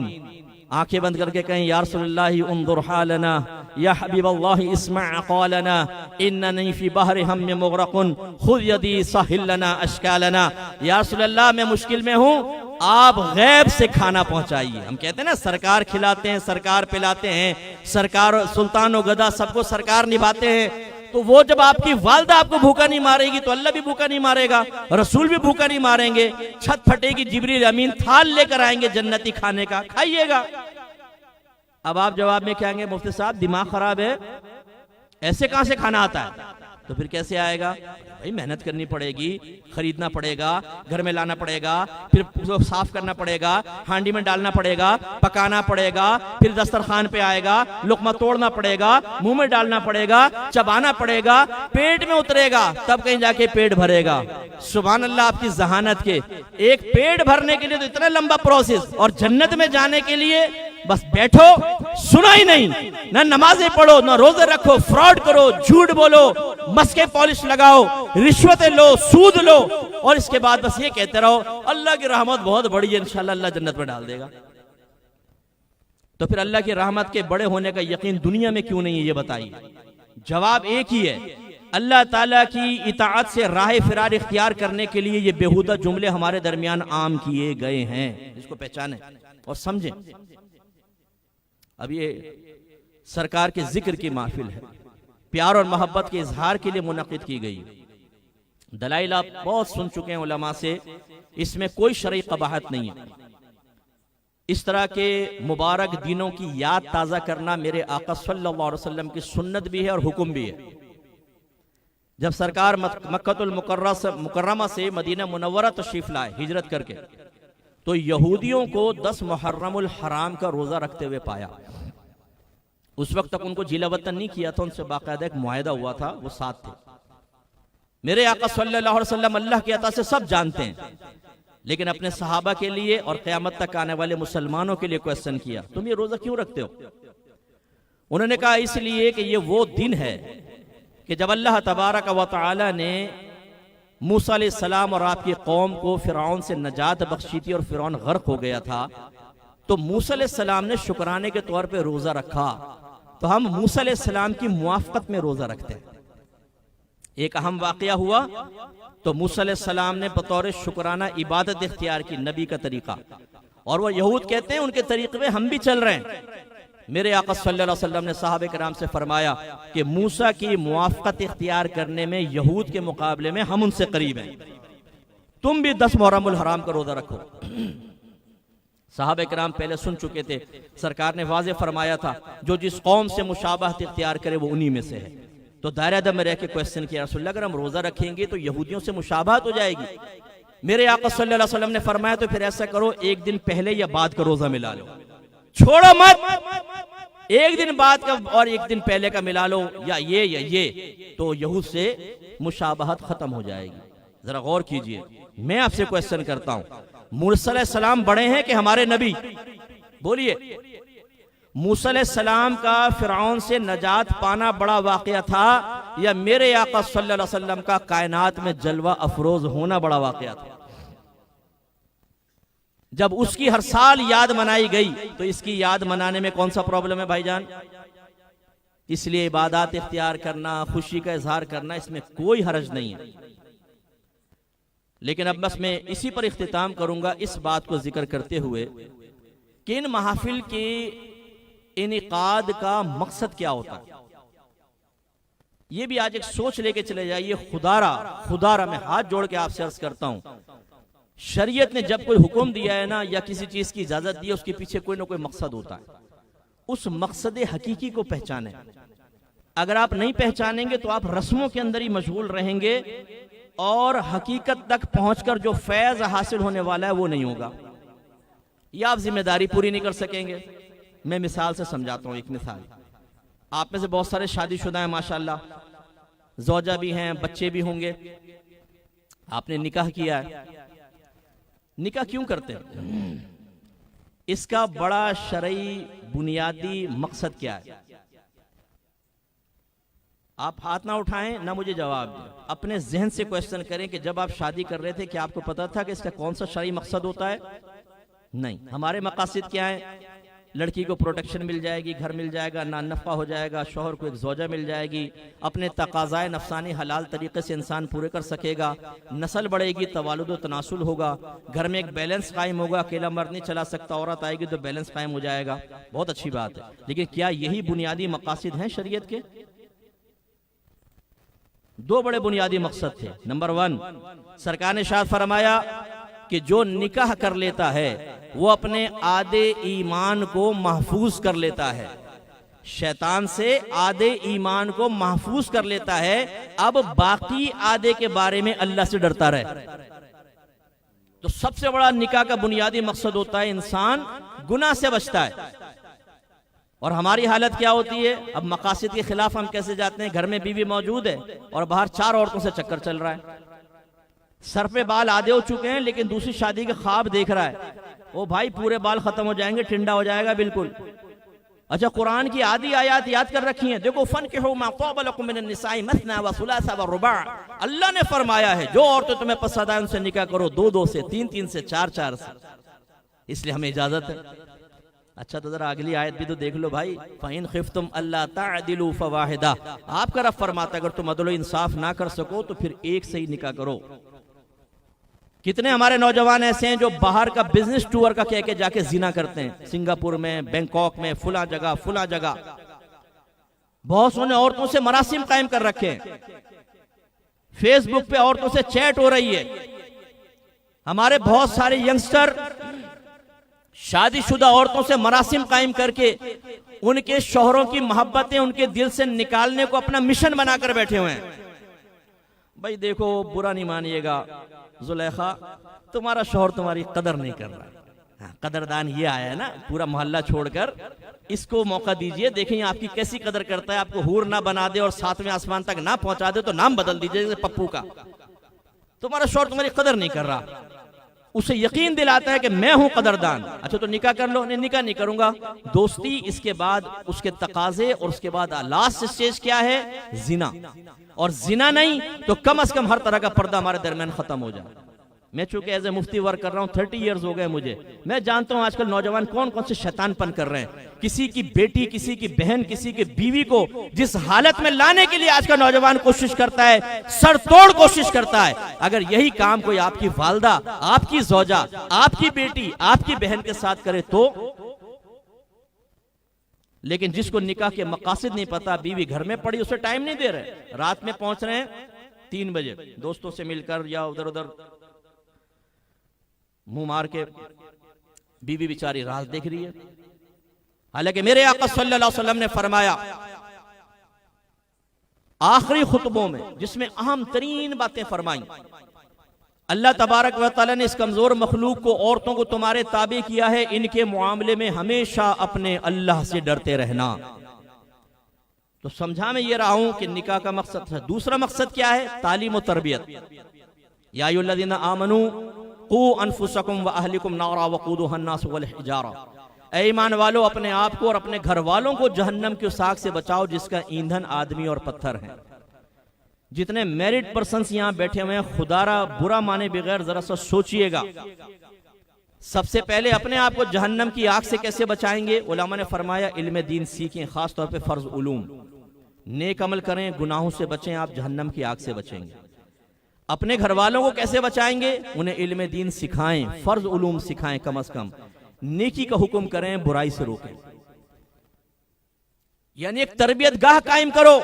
आंखें बंद करके कहें या रसूलल्लाह उन्जुर हालना या हबीबल्लाह इस्मा क़ौलना इन्ननी फी बहरि हम्म मुग़रक़ुन खुद यदी साहिल लना अश्कालना। या रसूलल्लाह मैं मुश्किल में हूँ, आप गैब से खाना पहुंचाइए। हम कहते हैं ना सरकार खिलाते हैं, सरकार पिलाते हैं, सरकार सुल्तान और गदा सबको सरकार निभाते हैं। तो वो जब आपकी वालदा आपको भूखा नहीं मारेगी तो अल्लाह भी भूखा नहीं मारेगा, रसूल भी भूखा नहीं मारेंगे। छत फटेगी, जिब्रील अमीन थाल लेकर आएंगे जन्नती खाने का, खाइएगा। अब आप जवाब में कहेंगे मुफ्ती साहब दिमाग खराब है, ऐसे कहां से खाना आता है? तो फिर कैसे आएगा? भाई मेहनत करनी पड़ेगी, खरीदना पड़ेगा, घर में लाना पड़ेगा, फिर साफ करना पड़ेगा, हांडी में डालना पड़ेगा, पकाना पड़ेगा, फिर दस्तरखान पे आएगा, लुकमा तोड़ना पड़ेगा, मुंह में डालना पड़ेगा, चबाना पड़ेगा, पेट में उतरेगा, तब कहीं जाके पेट भरेगा। सुभान अल्लाह आपकी जहानत के, एक पेट भरने के लिए तो इतना लंबा प्रोसेस, और जन्नत में जाने के लिए बस बैठो, सुना ही नहीं, ना नमाजें पढ़ो, ना रोजे रखो, फ्रॉड करो, झूठ बोलो, मस्के पॉलिश लगाओ, रिश्वतें लो, सूद लो, और इसके बाद बस ये कहते रहो अल्लाह की रहमत बहुत बड़ी है, इंशाल्लाह अल्लाह जन्नत में डाल देगा। तो फिर अल्लाह की रहमत के बड़े होने का यकीन दुनिया में क्यों नहीं है, ये बताइए। जवाब एक ही है, अल्लाह ताला की इताअत से राह फिरार इख्तियार करने के लिए ये बेहुदा जुमले हमारे दरमियान आम किए गए हैं। इसको पहचानें और समझें। अब ये सरकार के जिक्र की महफिल है, प्यार और मोहब्बत के इजहार के लिए मुनक़िद की गई। दलाइल आप बहुत सुन चुके हैं उलमा से, इसमें कोई शरई क़बाहत नहीं है। इस तरह के मुबारक दिनों की याद ताज़ा करना मेरे आका सल्लल्लाहु अलैहि वसल्लम की सुन्नत भी है और हुक्म भी है। जब सरकार मक्कतुल मुकर्रमा से मदीना मुनव्वरा तशरीफ लाए हिजरत करके, तो यहूदियों को 10 मुहर्रमुल हराम का रोजा रखते हुए पाया। उस वक्त तक उनको जिला वतन नहीं किया था, उनसे बाकायदा एक मुआहदा हुआ था, वो साथ थे। मेरे आका सल्लल्लाहु अलैहि वसल्लम अल्लाह की अता से सब जानते हैं, लेकिन अपने सहाबा के लिए और क़यामत तक आने वाले मुसलमानों के लिए क्वेश्चन किया, तुम ये रोजा क्यों रखते हो? उन्होंने कहा इसलिए कि ये वो दिन है कि जब अल्लाह तबारक व तआला ने मूसा अलैहिस्सलाम और आपकी कौम को फिरौन से नजात बख्शी थी और फिरौन गर्क हो गया था, तो मूसा अलैहिस्सलाम ने शुक्राने के तौर पे रोजा रखा। तो हम मूसा अलैहिस्सलाम की मुआफ़क़त में रोजा रखते हैं। एक अहम वाक़या हुआ, तो मूसा अलैहिस्सलाम ने बतौर शुक्राना इबादत इख्तियार की, नबी का तरीका, और वह यहूद कहते हैं उनके तरीके में हम भी चल रहे हैं। मेरे आका सल्लल्लाहु अलैहि वसल्लम ने सहाबे किराम से फरमाया कि मूसा की मुआफ़क़त इख्तियार करने में यहूद के मुकाबले में हम उनसे करीब हैं, तुम भी 10 मुहर्रमुल हराम का रोजा रखो। सहाबे किराम पहले सुन चुके थे, सरकार ने वाज़ेह फरमाया था जो जिस कौम से मुशाबहत इख्तियार करे वो उन्हीं में से है। तो दायरा में रह के क्वेश्चन किया, रसूलल्लाह अगर हम रोजा रखेंगे तो यहूदियों से मुशाबहत हो जाएगी। मेरे आका सल्लल्लाहु अलैहि वसल्लम ने फरमाया तो फिर ऐसा करो, एक दिन पहले या बाद का रोजा मिला लो, छोड़ो मत, एक दिन बाद का और एक दिन पहले का मिला लो, या ये, तो यहूद से मुशाबहत खत्म हो जाएगी। जरा गौर कीजिए, मैं आपसे क्वेश्चन करता हूं, मूसा अलैहिस्सलाम बड़े हैं कि हमारे नबी? बोलिए। मूसा अलैहिस्सलाम का फिरौन से नजात पाना बड़ा वाकया था, या मेरे आका सल्लल्लाहु अलैहि वसल्लम का कायनात में जलवा अफरोज होना बड़ा वाकया था? जब उसकी हर साल याद मनाई गई तो इसकी याद मनाने में कौन सा प्रॉब्लम है भाईजान? इसलिए इबादत इख्तियार करना, खुशी का इजहार करना, इसमें कोई हरज नहीं है। लेकिन अब बस मैं इसी पर इख्तिताम करूंगा, इस बात को जिक्र करते हुए कि इन महफिल के इनेकाद का मकसद क्या होता है। ये भी आज एक सोच लेके चले जाइए। खुदारा मैं हाथ जोड़ के आपसे अर्ज करता हूं, शरीयत ने जब कोई हुक्म दिया है ना, या किसी चीज की इजाजत दी है, उसके पीछे कोई ना कोई मकसद होता है। उस मकसद हकीकी को पहचाने। अगर आप नहीं पहचानेंगे तो आप रस्मों के अंदर ही मशगूल रहेंगे और हकीकत तक पहुंचकर जो फैज हासिल होने वाला है वो नहीं होगा, या आप जिम्मेदारी पूरी नहीं कर सकेंगे। मैं मिसाल से समझाता हूं। एक मिसाल, आप में से बहुत सारे शादीशुदा हैं माशाल्लाह, ज़ौजा भी हैं, बच्चे भी होंगे। आपने निकाह किया है। निकाह क्यों करते हैं? इसका बड़ा शरई बुनियादी मकसद क्या है? आप हाथ ना उठाएं, ना मुझे जवाब दें। अपने जहन से क्वेश्चन करें कि जब आप शादी कर रहे थे क्या आपको पता था कि इसका कौन सा शरई मकसद होता है? नहीं। हमारे मकासद क्या है? लड़की को प्रोटेक्शन मिल जाएगी, घर मिल जाएगा, ना नफा हो जाएगा, शौहर को एक ज़ौजा मिल जाएगी, अपने तकाज़ाए नफसानी हलाल तरीके से इंसान पूरे कर सकेगा, नस्ल बढ़ेगी, तवालुद व तनासुल होगा, घर में एक बैलेंस कायम होगा, अकेला मर्द नहीं चला सकता, औरत आएगी तो बैलेंस कायम हो जाएगा। बहुत अच्छी बात है, लेकिन क्या यही बुनियादी मकासद हैं शरीयत के? दो बड़े बुनियादी मकसद थे। नंबर 1, सरकार ने इरशाद फरमाया कि जो निकाह कर लेता है वो अपने आदे ईमान को महफूज कर लेता है, शैतान से आदे ईमान को महफूज कर लेता है। अब बाकी आदे के बारे में अल्लाह से डरता रहे। तो सबसे बड़ा निकाह का बुनियादी मकसद होता है इंसान गुनाह से बचता है। और हमारी हालत क्या होती है? अब मकासद के खिलाफ हम कैसे जाते हैं? घर में बीवी मौजूद है और बाहर 4 औरतों से चक्कर चल रहा है, सर पे बाल आधे हो चुके हैं लेकिन दूसरी शादी के ख्वाब देख रहा है। ओ भाई, पूरे बाल खत्म हो जाएंगे, टिंडा हो जाएगा बिल्कुल। अच्छा, कुरान की आधी आयत याद कर रखी हैं। देखो, फनकिहू मा ताबा लकुम मिनन निसाई मसना व सुलासा व रुबा। अल्लाह ने फरमाया है जो औरतें तुम्हें पसंद आए उनसे निकाह करो, 2-2 से, 3-3 से, 4-4 से। इसलिए हमें इजाजत है। अच्छा, तो जरा अगली आयत भी तो देख लो भाई। फ़इन खिफ्तुम अल्ला तादिलू फवाहिदा। आपका रब फरमाता है अगर तुम अदल इंसाफ ना कर सको तो फिर एक से ही निकाह करो। कितने हमारे नौजवान ऐसे हैं जो बाहर का बिजनेस टूर का कह के जाके जिना करते हैं, सिंगापुर में, बैंकॉक में, फुला जगह। बहुत सोने औरतों से मरासिम कायम कर रखे हैं। फेसबुक पे औरतों से चैट हो रही है। हमारे बहुत सारे यंगस्टर शादीशुदा औरतों से मरासिम कायम करके उनके शौहरों की मोहब्बतें उनके दिल से निकालने को अपना मिशन बनाकर बैठे हुए हैं। भाई देखो, बुरा नहीं मानिएगा, जुलेखा तुम्हारा शौहर तुम्हारी कदर नहीं कर रहा। हाँ, कदरदान ये आया है ना, पूरा मोहल्ला छोड़कर इसको मौका दीजिए, देखें आपकी कैसी कदर करता है। आपको हूर ना बना दे और 7वें आसमान तक ना पहुंचा दे तो नाम बदल दीजिए जैसे पप्पू का। तुम्हारा शौहर तुम्हारी कदर नहीं कर रहा, उसे यकीन दिलाता है कि मैं हूं कदरदान। अच्छा, तो निकाह कर लो। नहीं, निकाह नहीं करूंगा, दोस्ती, इसके बाद उसके तकाजे, और उसके बाद लास्ट स्टेज क्या है? जिना। और जिना नहीं तो कम से कम हर तरह का पर्दा हमारे दरमियान खत्म हो जाए। मैं चूंकि एज ए मुफ्ती वर्क कर रहा हूं, 30 इयर्स हो गए मुझे, मैं जानता हूं आजकल नौजवान कौन कौन से शैतानपन कर रहे हैं। किसी की बेटी, किसी की बहन, किसी की बीवी को जिस हालत में लाने के लिए आज का नौजवान कोशिश करता है, सर तोड़ कोशिश करता है। अगर यही काम कोई आपकी वालदा, आपकी ज़ौजा, आपकी बेटी, आपकी बहन के साथ करे तो। लेकिन जिसको निकाह के मकासद नहीं पता, बीवी घर में पड़ी, उसे टाइम नहीं दे रहे, रात में पहुंच रहे हैं 3 बजे दोस्तों से मिलकर या उधर उधर मुंह मार के, बीवी बेचारी रात देख रही है। हालांकि मेरे आका सल्लल्लाहु अलैहि वसल्लम ने फरमाया आखिरी खुतबों में, जिसमें अहम तरीन बातें फरमाई, अल्लाह तबारक व तआला ने इस कमजोर मखलूक को, औरतों को तुम्हारे ताबे किया है, इनके मुआमले में हमेशा अपने अल्लाह से डरते रहना। तो समझा मैं ये रहा हूं कि निकाह का मकसद है। दूसरा मकसद क्या है? तालीम और तरबियत। या अय्युहल्लज़ीना आमनू क़ू अनफुसकुम व अहलिकुम नारा वक़ूदुहा अन्नास वल हिजारा। ऐ ईमान वालों, अपने आप को और अपने घर वालों को जहन्नम की उस आग से बचाओ जिसका ईंधन आदमी और पत्थर है। जितने मैरिड पर्सन्स यहां बैठे हुए हैं, खुदारा बुरा माने बगैर जरा सा सोचिएगा, सबसे पहले अपने आप को जहन्नम की आग से कैसे बचाएंगे? उलमा ने फरमाया इल्म दीन सीखें, खास तौर पे फर्ज उलूम, नेक अमल करें, गुनाहों से बचें, आप जहन्नम की आग से बचेंगे। अपने घर वालों को कैसे बचाएंगे? उन्हें इल्म दीन सिखाएं, फर्ज उलूम सिखाएं, कम अज कम नेकी का हुक्म करें, बुराई से रोकें। यानी एक तरबियत गाह कायम करो।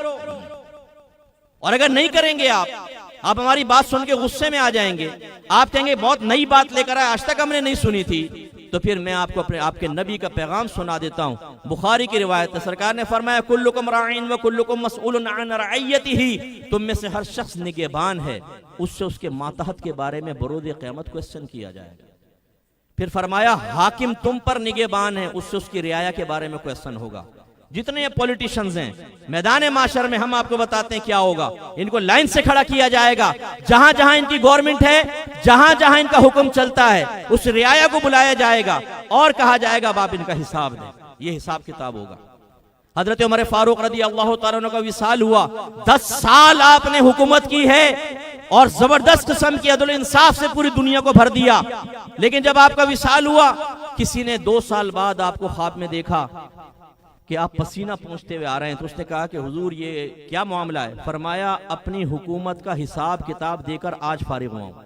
और अगर नहीं करेंगे आप हमारी बात सुन के गुस्से में आ जाएंगे, आप कहेंगे बहुत नई बात लेकर आए, आज तक हमने नहीं सुनी थी, तो फिर मैं आपको आपके नबी का पैगाम सुना देता हूं। बुखारी की रिवायत है, सरकार ने फरमाया कुल्लुकुम राइन व कुल्लुकुम मसऊलुन अन रअयतिही, तुम में से हर शख्स निगहबान है, उससे उसके मातहत के बारे में बरोज़ क़यामत क्वेश्चन किया जाएगा। फिर फरमाया हाकिम तुम पर निगहबान है, उससे उसकी रियाया के बारे में क्वेश्चन होगा। जितने ये पॉलिटिशियंस हैं मैदान माशर में, हम आपको बताते हैं क्या होगा। इनको लाइन से खड़ा किया जाएगा, जहां जहां इनकी गवर्नमेंट है, जहां जहां इनका हुक्म चलता है, उस रियाया को बुलाया जाएगा और कहा जाएगा अब आप इनका हिसाब दें। ये हिसाब किताब होगा। हजरत उमर फारूक रदी अल्लाह तआला अन्हु का विसाल हुआ, 10 साल आपने हुकूमत की है और जबरदस्त किस्म की अदल इंसाफ से पूरी दुनिया को भर दिया। लेकिन जब आपका विसाल हुआ, किसी ने 2 साल बाद आपको ख्वाब में देखा कि आप पसीना पहुंचते हुए आ रहे हैं, तो उसने कहा कि हुजूर ये क्या मामला है? फरमाया अपनी हुकूमत का हिसाब किताब देकर आज फारिग हुआ हूं।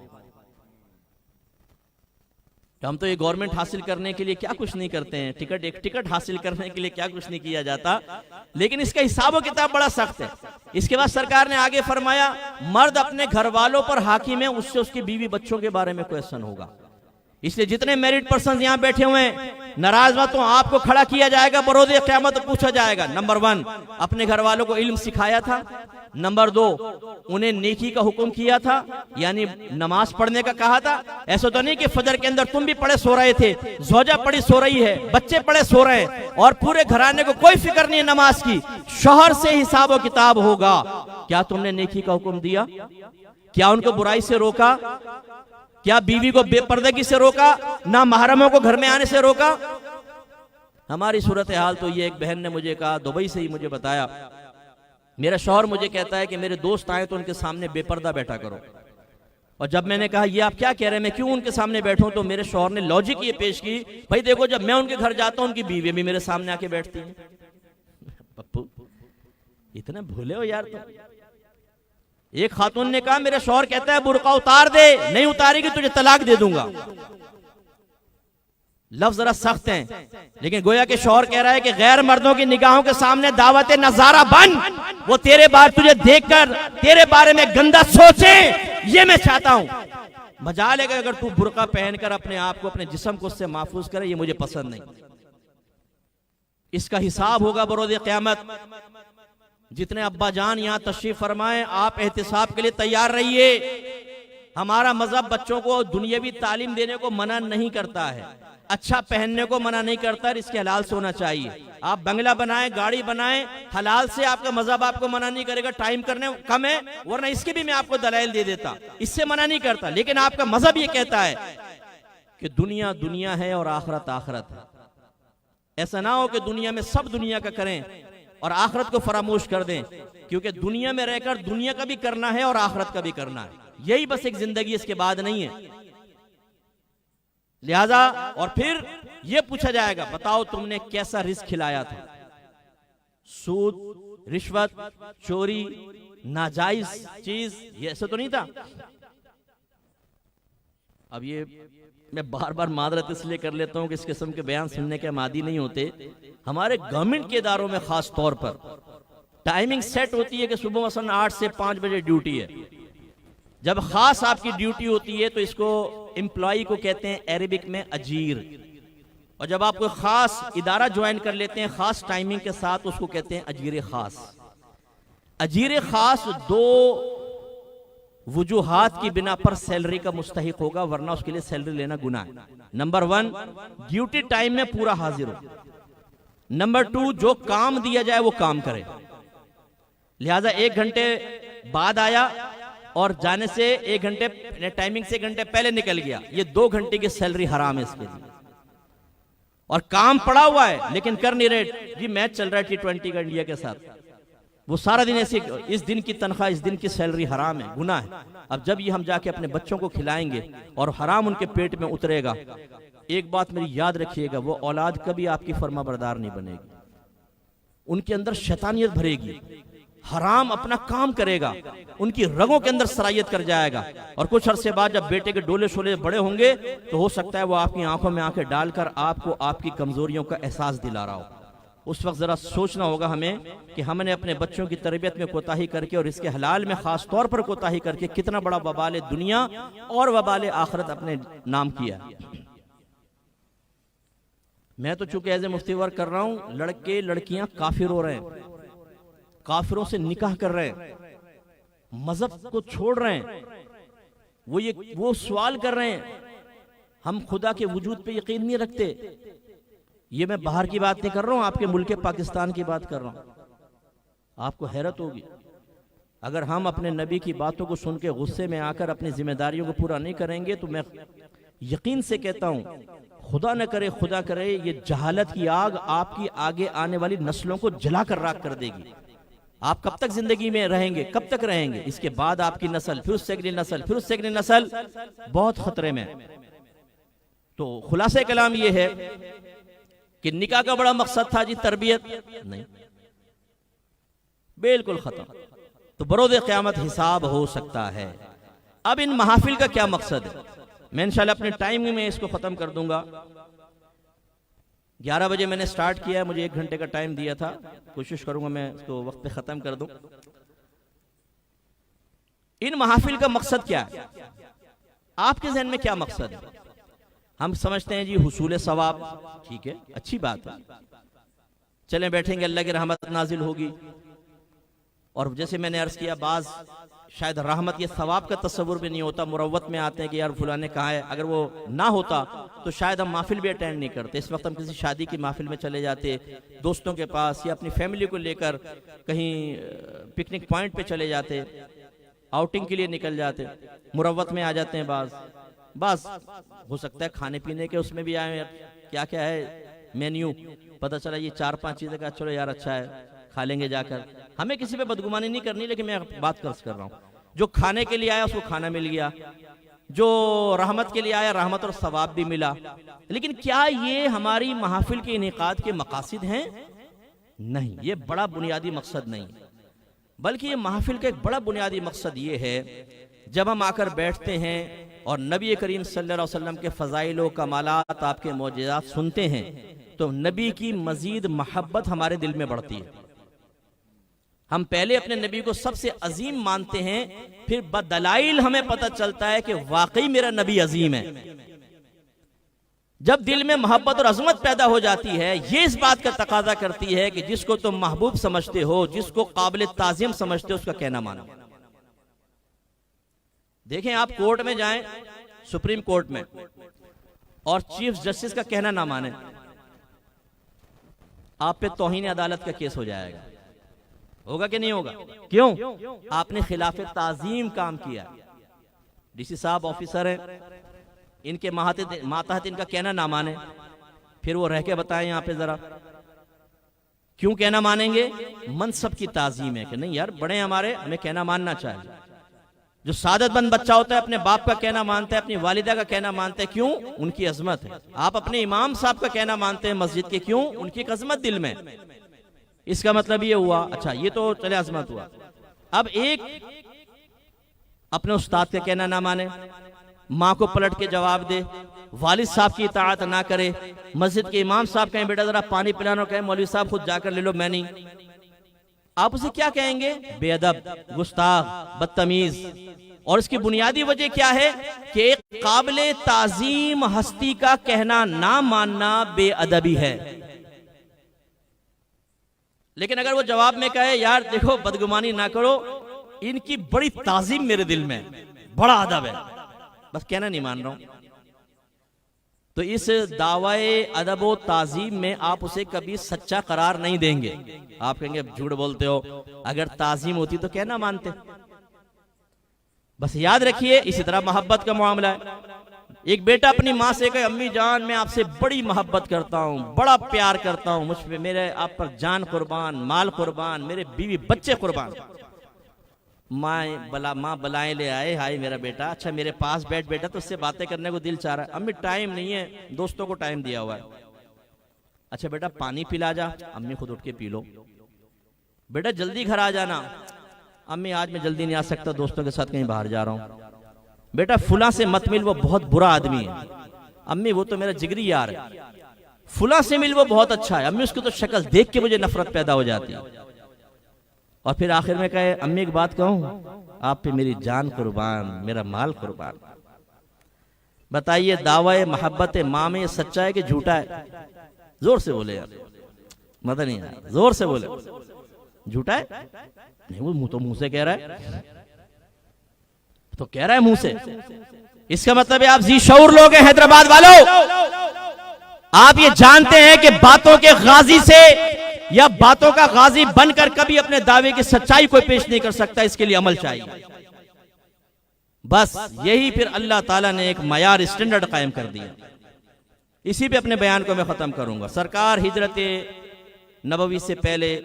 हम तो ये गवर्नमेंट हासिल करने के लिए क्या कुछ नहीं करते हैं, एक टिकट हासिल करने के लिए क्या कुछ नहीं किया जाता, लेकिन इसका हिसाब व किताब बड़ा सख्त है। इसके बाद सरकार ने आगे फरमाया मर्द अपने घर वालों पर हाकिम है, उससे उसकी बीवी बच्चों के बारे में क्वेश्चन होगा। इसलिए जितने मैरिड पर्सन यहां बैठे हुए हैं, नाराज मत हो, आपको खड़ा किया जाएगा, बरोज़ क़यामत पूछा जाएगा। नंबर 1 अपने घर वालों को इल्म सिखाया था। नंबर 2 उन्हें नेकी का हुक्म किया था, यानी नमाज पढ़ने का कहा था। ऐसा तो नहीं कि फजर के अंदर तुम भी पढ़े सो रहे थे, ज़ौजा पढ़ी सो रही है, बच्चे पढ़े सो रहे हैं और पूरे घराने को कोई फिक्र नहीं है नमाज की। शौहर से हिसाब व किताब होगा। क्या तुमने नेकी का हुक्म दिया? क्या उनको बुराई से रोका? क्या बीवी को बेपर्दगी से रोका? ना महरमों को घर में आने से रोका? हमारी सूरत हाल तो ये, एक बहन ने मुझे कहा, दुबई से ही मुझे बताया, मेरा शौहर मुझे कहता है कि मेरे दोस्त आए तो उनके सामने बेपर्दा बैठा करो। और जब मैंने कहा ये आप क्या कह रहे हैं, मैं क्यों उनके सामने बैठूं, तो मेरे शौहर ने लॉजिक ये पेश की, भाई देखो जब मैं उनके घर जाता हूं उनकी बीवी भी मेरे सामने आके बैठती है। पप्पू इतने भूले हो यार तुम। एक खातून ने कहा मेरे शौहर कहता है बुर्का उतार दे, नहीं उतारेगी तुझे तलाक दे दूंगा। लफ्ज जरा सख्त हैं, लेकिन गोया के शौहर कह रहा है कि गैर मर्दों की निगाहों के सामने दावत नजारा बन, वो तेरे बारे तुझे देखकर तेरे बारे में गंदा सोचे, ये मैं चाहता हूं। मजा लेगा अगर तू बुर्का पहनकर अपने आप को, अपने जिस्म को उससे महफूज करे, ये मुझे पसंद नहीं। इसका हिसाब होगा बरोज़ क़यामत। जितने अब्बा जान यहाँ तशरीफ फरमाएं, आप एहतिसाब के लिए तैयार रहिए। हमारा मजहब बच्चों को दुनियावी तालीम देने को मना नहीं करता है, अच्छा पहनने को मना नहीं करता है, इसके हलाल से होना चाहिए। आप बंगला बनाएं, गाड़ी बनाएं, हलाल से आपका मजहब आपको मना नहीं करेगा। टाइम करने कम है, वरना इसकी भी मैं आपको दलाइल दे देता, इससे मना नहीं करता। लेकिन आपका मजहब ये कहता है कि दुनिया दुनिया है और आखिरत आखिरत है। ऐसा ना हो कि दुनिया में सब दुनिया का करें और आखिरत को फरामोश कर दें, क्योंकि दुनिया में रहकर दुनिया का भी करना है और आखिरत का भी करना है। यही बस एक जिंदगी, इसके बाद नहीं है। लिहाजा और फिर यह पूछा जाएगा, बताओ तुमने कैसा रिस्क खिलाया था? सूद, रिश्वत, चोरी, नाजायज चीज, ये ऐसा तो नहीं था। अब ये मैं बार बार मादरत इसलिए कर लेता हूं कि इस किस्म के बयान सुनने के मादी नहीं होते। हमारे गवर्नमेंट के इदारों में खास तौर पर टाइमिंग सेट होती है कि सुबह मसलन 8 से 5 बजे ड्यूटी है। जब खास आपकी ड्यूटी होती है तो इसको एम्प्लॉय को कहते हैं अरेबिक में अजीर, और जब आप कोई खास इदारा ज्वाइन कर लेते हैं खास टाइमिंग के साथ, उसको कहते हैं अजीर खास। अजीर खास 2 वजूहात की बिना पर सैलरी का मुस्तहिक होगा, वरना उसके लिए सैलरी लेना गुनाह है। नंबर 1 ड्यूटी टाइम में पूरा हाजिर हो। नंबर 2 जो काम दिया जाए वो काम करे। लिहाजा 1 घंटे बाद आया और जाने से 1 घंटे टाइमिंग से 1 घंटे पहले निकल गया, ये 2 घंटे की सैलरी हराम है इसके लिए। और काम पड़ा हुआ है लेकिन कर नहीं रहे, जी मैच चल रहा है T20 का इंडिया के साथ, वो सारा दिन ऐसे, इस दिन की तनख्वाह, इस दिन की सैलरी हराम है, गुनाह है। अब जब ये हम जाके अपने बच्चों को खिलाएंगे और हराम उनके पेट में उतरेगा, एक बात मेरी याद रखिएगा, वो औलाद कभी आपकी फर्माबरदार नहीं बनेगी, उनके अंदर शैतानियत भरेगी। हराम अपना काम करेगा, उनकी रगों के अंदर सरायत कर जाएगा, और कुछ अरसे बाद जब बेटे के डोले शोले बड़े होंगे तो हो सकता है वो आपकी आंखों में आंखें डालकर आपको आपकी कमजोरियों का एहसास दिला रहा हो। उस वक्त जरा सोचना होगा हमें कि हमने अपने बच्चों की तरबियत में कोताही करके और इसके हलाल में खास तौर पर कोताही करके कितना बड़ा वबाल दुनिया और वबाल आखिरत अपने नाम किया। मैं तो चूंकि एज ए मुफ्ती वर्क कर रहा हूं, लड़के लड़कियां काफिर हो रहे हैं, काफिरों से निकाह कर रहे हैं, मजहब को छोड़ रहे हैं, वो सवाल कर रहे हैं हम खुदा के वजूद पे यकीन नहीं रखते। ये मैं बाहर की बात नहीं कर रहा हूं, आपके मुल्क पाकिस्तान की बात कर रहा हूं। आपको हैरत होगी अगर हम अपने नबी की बातों को सुन के गुस्से में आकर अपनी जिम्मेदारियों को पूरा नहीं करेंगे तो मैं यकीन से कहता हूं, खुदा न करे खुदा करे, ये जहालत की आग आपकी आगे आने वाली नस्लों को जलाकर राख कर देगी। आप कब तक जिंदगी में रहेंगे, कब तक रहेंगे? इसके बाद आपकी नस्ल, फिर उससे अगली नस्ल, फिर उससे अगली नस्ल बहुत खतरे में। तो खुलासे कलाम ये है कि निकाह का बड़ा मकसद था जी तरबियत, नहीं, बिल्कुल खत्म। तो बरोज़ क़यामत हिसाब हो सकता है। अब इन महफिल का क्या मकसद है? मैं इंशाल्लाह अपने टाइम में इसको खत्म कर दूंगा। 11 बजे मैंने स्टार्ट किया, मुझे 1 घंटे का टाइम दिया था, कोशिश करूंगा मैं इसको वक्त पे खत्म कर दूं। इन महफिल का मकसद क्या है? आपके जहन में क्या मकसद है? हम समझते हैं जी हुसूल सवाब, ठीक है, अच्छी बात है, चलें बैठेंगे, अल्लाह की रहमत नाजिल होगी। और जैसे मैंने अर्ज किया, बाज शायद रहमत ये सवाब का तस्वुर भी नहीं होता, मुरव्वत में आते हैं कि यार फुलाने कहा है, अगर वो ना होता तो शायद हम महफिल भी अटेंड नहीं करते। इस वक्त हम किसी शादी की महफिल में चले जाते, दोस्तों के पास, या अपनी फैमिली को लेकर कहीं पिकनिक पॉइंट पे चले जाते, आउटिंग के लिए निकल जाते, मुरव्वत में आ जाते हैं। बस हो सकता है खाने पीने के उसमें भी आए, क्या क्या है मेन्यू, पता चला ये 4-5 चीजें का, चलो यार अच्छा है खा लेंगे जाकर। हमें किसी पे बदगुमानी नहीं करनी, लेकिन मैं बात कर रहा हूँ, जो खाने के लिए आया उसको खाना मिल गया, जो रहमत के लिए आया रहमत और सवाब भी मिला। लेकिन क्या ये हमारी महफिल के इनेकाद के मकासिद हैं? नहीं, ये बड़ा बुनियादी मकसद नहीं, बल्कि ये महफिल का एक बड़ा बुनियादी मकसद ये है, जब हम आकर बैठते हैं और नबी करीम सल्लल्लाहु अलैहि वसल्लम के फ़ज़ाइल व कमालात, आपके मौजिज़ात सुनते हैं, तो नबी की मजीद मोहब्बत हमारे दिल में बढ़ती है। हम पहले अपने नबी को सबसे अजीम मानते हैं, फिर बदलाइल हमें पता चलता है कि वाकई मेरा नबी अजीम है। जब दिल में मोहब्बत और अजमत पैदा हो जाती है, ये इस बात का तकाजा करती है कि जिसको तुम महबूब समझते हो, जिसको काबिल ताज़ीम समझते हो, उसका कहना मानो। देखें, आप कोर्ट में जाएं, सुप्रीम कोर्ट में, और चीफ जस्टिस का कहना ना माने, आप पे तौहीन अदालत का केस हो जाएगा। होगा कि नहीं होगा? क्यों? आपने खिलाफ ताजीम काम किया। डीसी साहब ऑफिसर हैं, इनके मातहत इनका कहना ना माने, फिर वो रह के बताएं यहाँ पे जरा, क्यों कहना मानेंगे? मनसब की ताजीम है कि नहीं यार बड़े हमारे, हमें कहना मानना चाहिए। जो सादतमंद बच्चा होता है अपने बाप का कहना मानता है, अपनी वालिदा का कहना मानता है, क्यों? उनकी अजमत है। आप अपने इमाम साहब का कहना मानते हैं मस्जिद के, क्यों? उनकी एक अजमत दिल में। इसका मतलब ये हुआ, अच्छा ये तो चले अजमत हुआ। अब एक अपने उस्ताद का कहना ना माने, माँ को पलट के जवाब दे, वालिद साहब की इताअत ना करे, मस्जिद के इमाम साहब कहें बेटा जरा पानी पिलाना, कहें मौलवी साहब खुद जाकर ले लो, मैं नहीं। आप उसे क्या कहेंगे? बेअदब, गुस्ताख, बदतमीज। और इसकी बुनियादी वजह क्या है कि एक काबिले ताजीम हस्ती का कहना ना मानना बेअदबी है। लेकिन अगर वो जवाब में कहे यार देखो बदगुमानी ना करो, इनकी बड़ी ताजीम मेरे दिल में, बड़ा अदब है, बस कहना नहीं मान रहा हूं, तो इस दावाए अदब व ताजीम में आप उसे कभी सच्चा करार नहीं देंगे। आप कहेंगे झूठ बोलते हो, अगर ताजीम होती तो कहना मानते। बस याद रखिए, इसी तरह मोहब्बत का मामला है। एक बेटा अपनी माँ से कहे अम्मी जान मैं आपसे बड़ी मोहब्बत करता हूँ, बड़ा प्यार करता हूँ, मुझ पे मेरे आप पर जान कुर्बान, माल कुर्बान, मेरे बीवी बच्चे कुर्बान। माँ बलाएं ले आए, हाय मेरा बेटा, अच्छा मेरे पास बैठ बेटा, तो उससे बातें करने को दिल चाह रहा है। अम्मी टाइम नहीं है, दोस्तों को टाइम दिया हुआ है। अच्छा बेटा पानी पिला जा, अम्मी खुद उठ के पी लो। बेटा जल्दी घर आ जाना। अम्मी आज मैं जल्दी नहीं आ सकता, दोस्तों के साथ कहीं बाहर जा रहा हूं। बेटा फुला से मत मिल, वो बहुत बुरा आदमी है। अम्मी वो तो मेरा जिगरी यार है। फुला से मिल, वो बहुत अच्छा है। अम्मी उसकी तो शक्ल देख के मुझे नफरत पैदा हो जाती है। और फिर आखिर में कहे अम्मी एक बात कहूं, आप पे मेरी जान कुर्बान, मेरा माल कुर्बान। बताइए दावा मोहब्बत माँ में सच्चा है कि झूठा है? जोर से बोले यार, मदद नहीं आया, जोर से बोले। झूठा है? नहीं, वो तो मुंह से कह रहा है, तो कह रहा है मुंह से। इसका मतलब है आप जी शऊर लोग हैं हैदराबाद वालों। आप ये जानते हैं कि बातों के गाजी से या बातों का गाजी बनकर कभी अपने दावे की सच्चाई को पेश नहीं कर सकता। इसके लिए अमल चाहिए। बस यही फिर अल्लाह ताला ने एक मयार स्टैंडर्ड कायम कर दिया। इसी पे अपने बयान को मैं खत्म करूंगा। सरकार हिजरत नबवी से पहले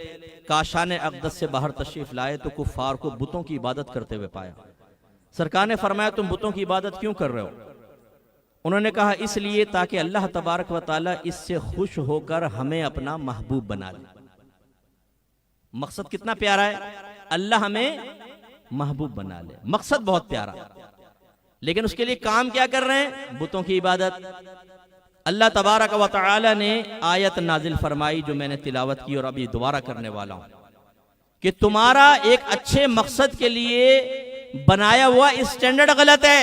काशान अक़दस से बाहर तशरीफ लाए तो कुफ्फार को बुतों की इबादत करते हुए पाया। सरकार ने फरमाया तुम बुतों की इबादत क्यों कर रहे हो? उन्होंने कहा इसलिए ताकि अल्लाह तबारक व तआला इससे खुश होकर हमें अपना महबूब बना ले। मकसद कितना प्यारा है, अल्लाह हमें महबूब बना ले। मकसद बहुत प्यारा, लेकिन उसके लिए काम क्या कर रहे हैं? बुतों की इबादत। अल्लाह तबारक व तआला ने आयत नाजिल फरमाई जो मैंने तिलावत की और अभी दोबारा करने वाला हूं कि तुम्हारा एक अच्छे मकसद के लिए बनाया हुआ स्टैंडर्ड गलत है।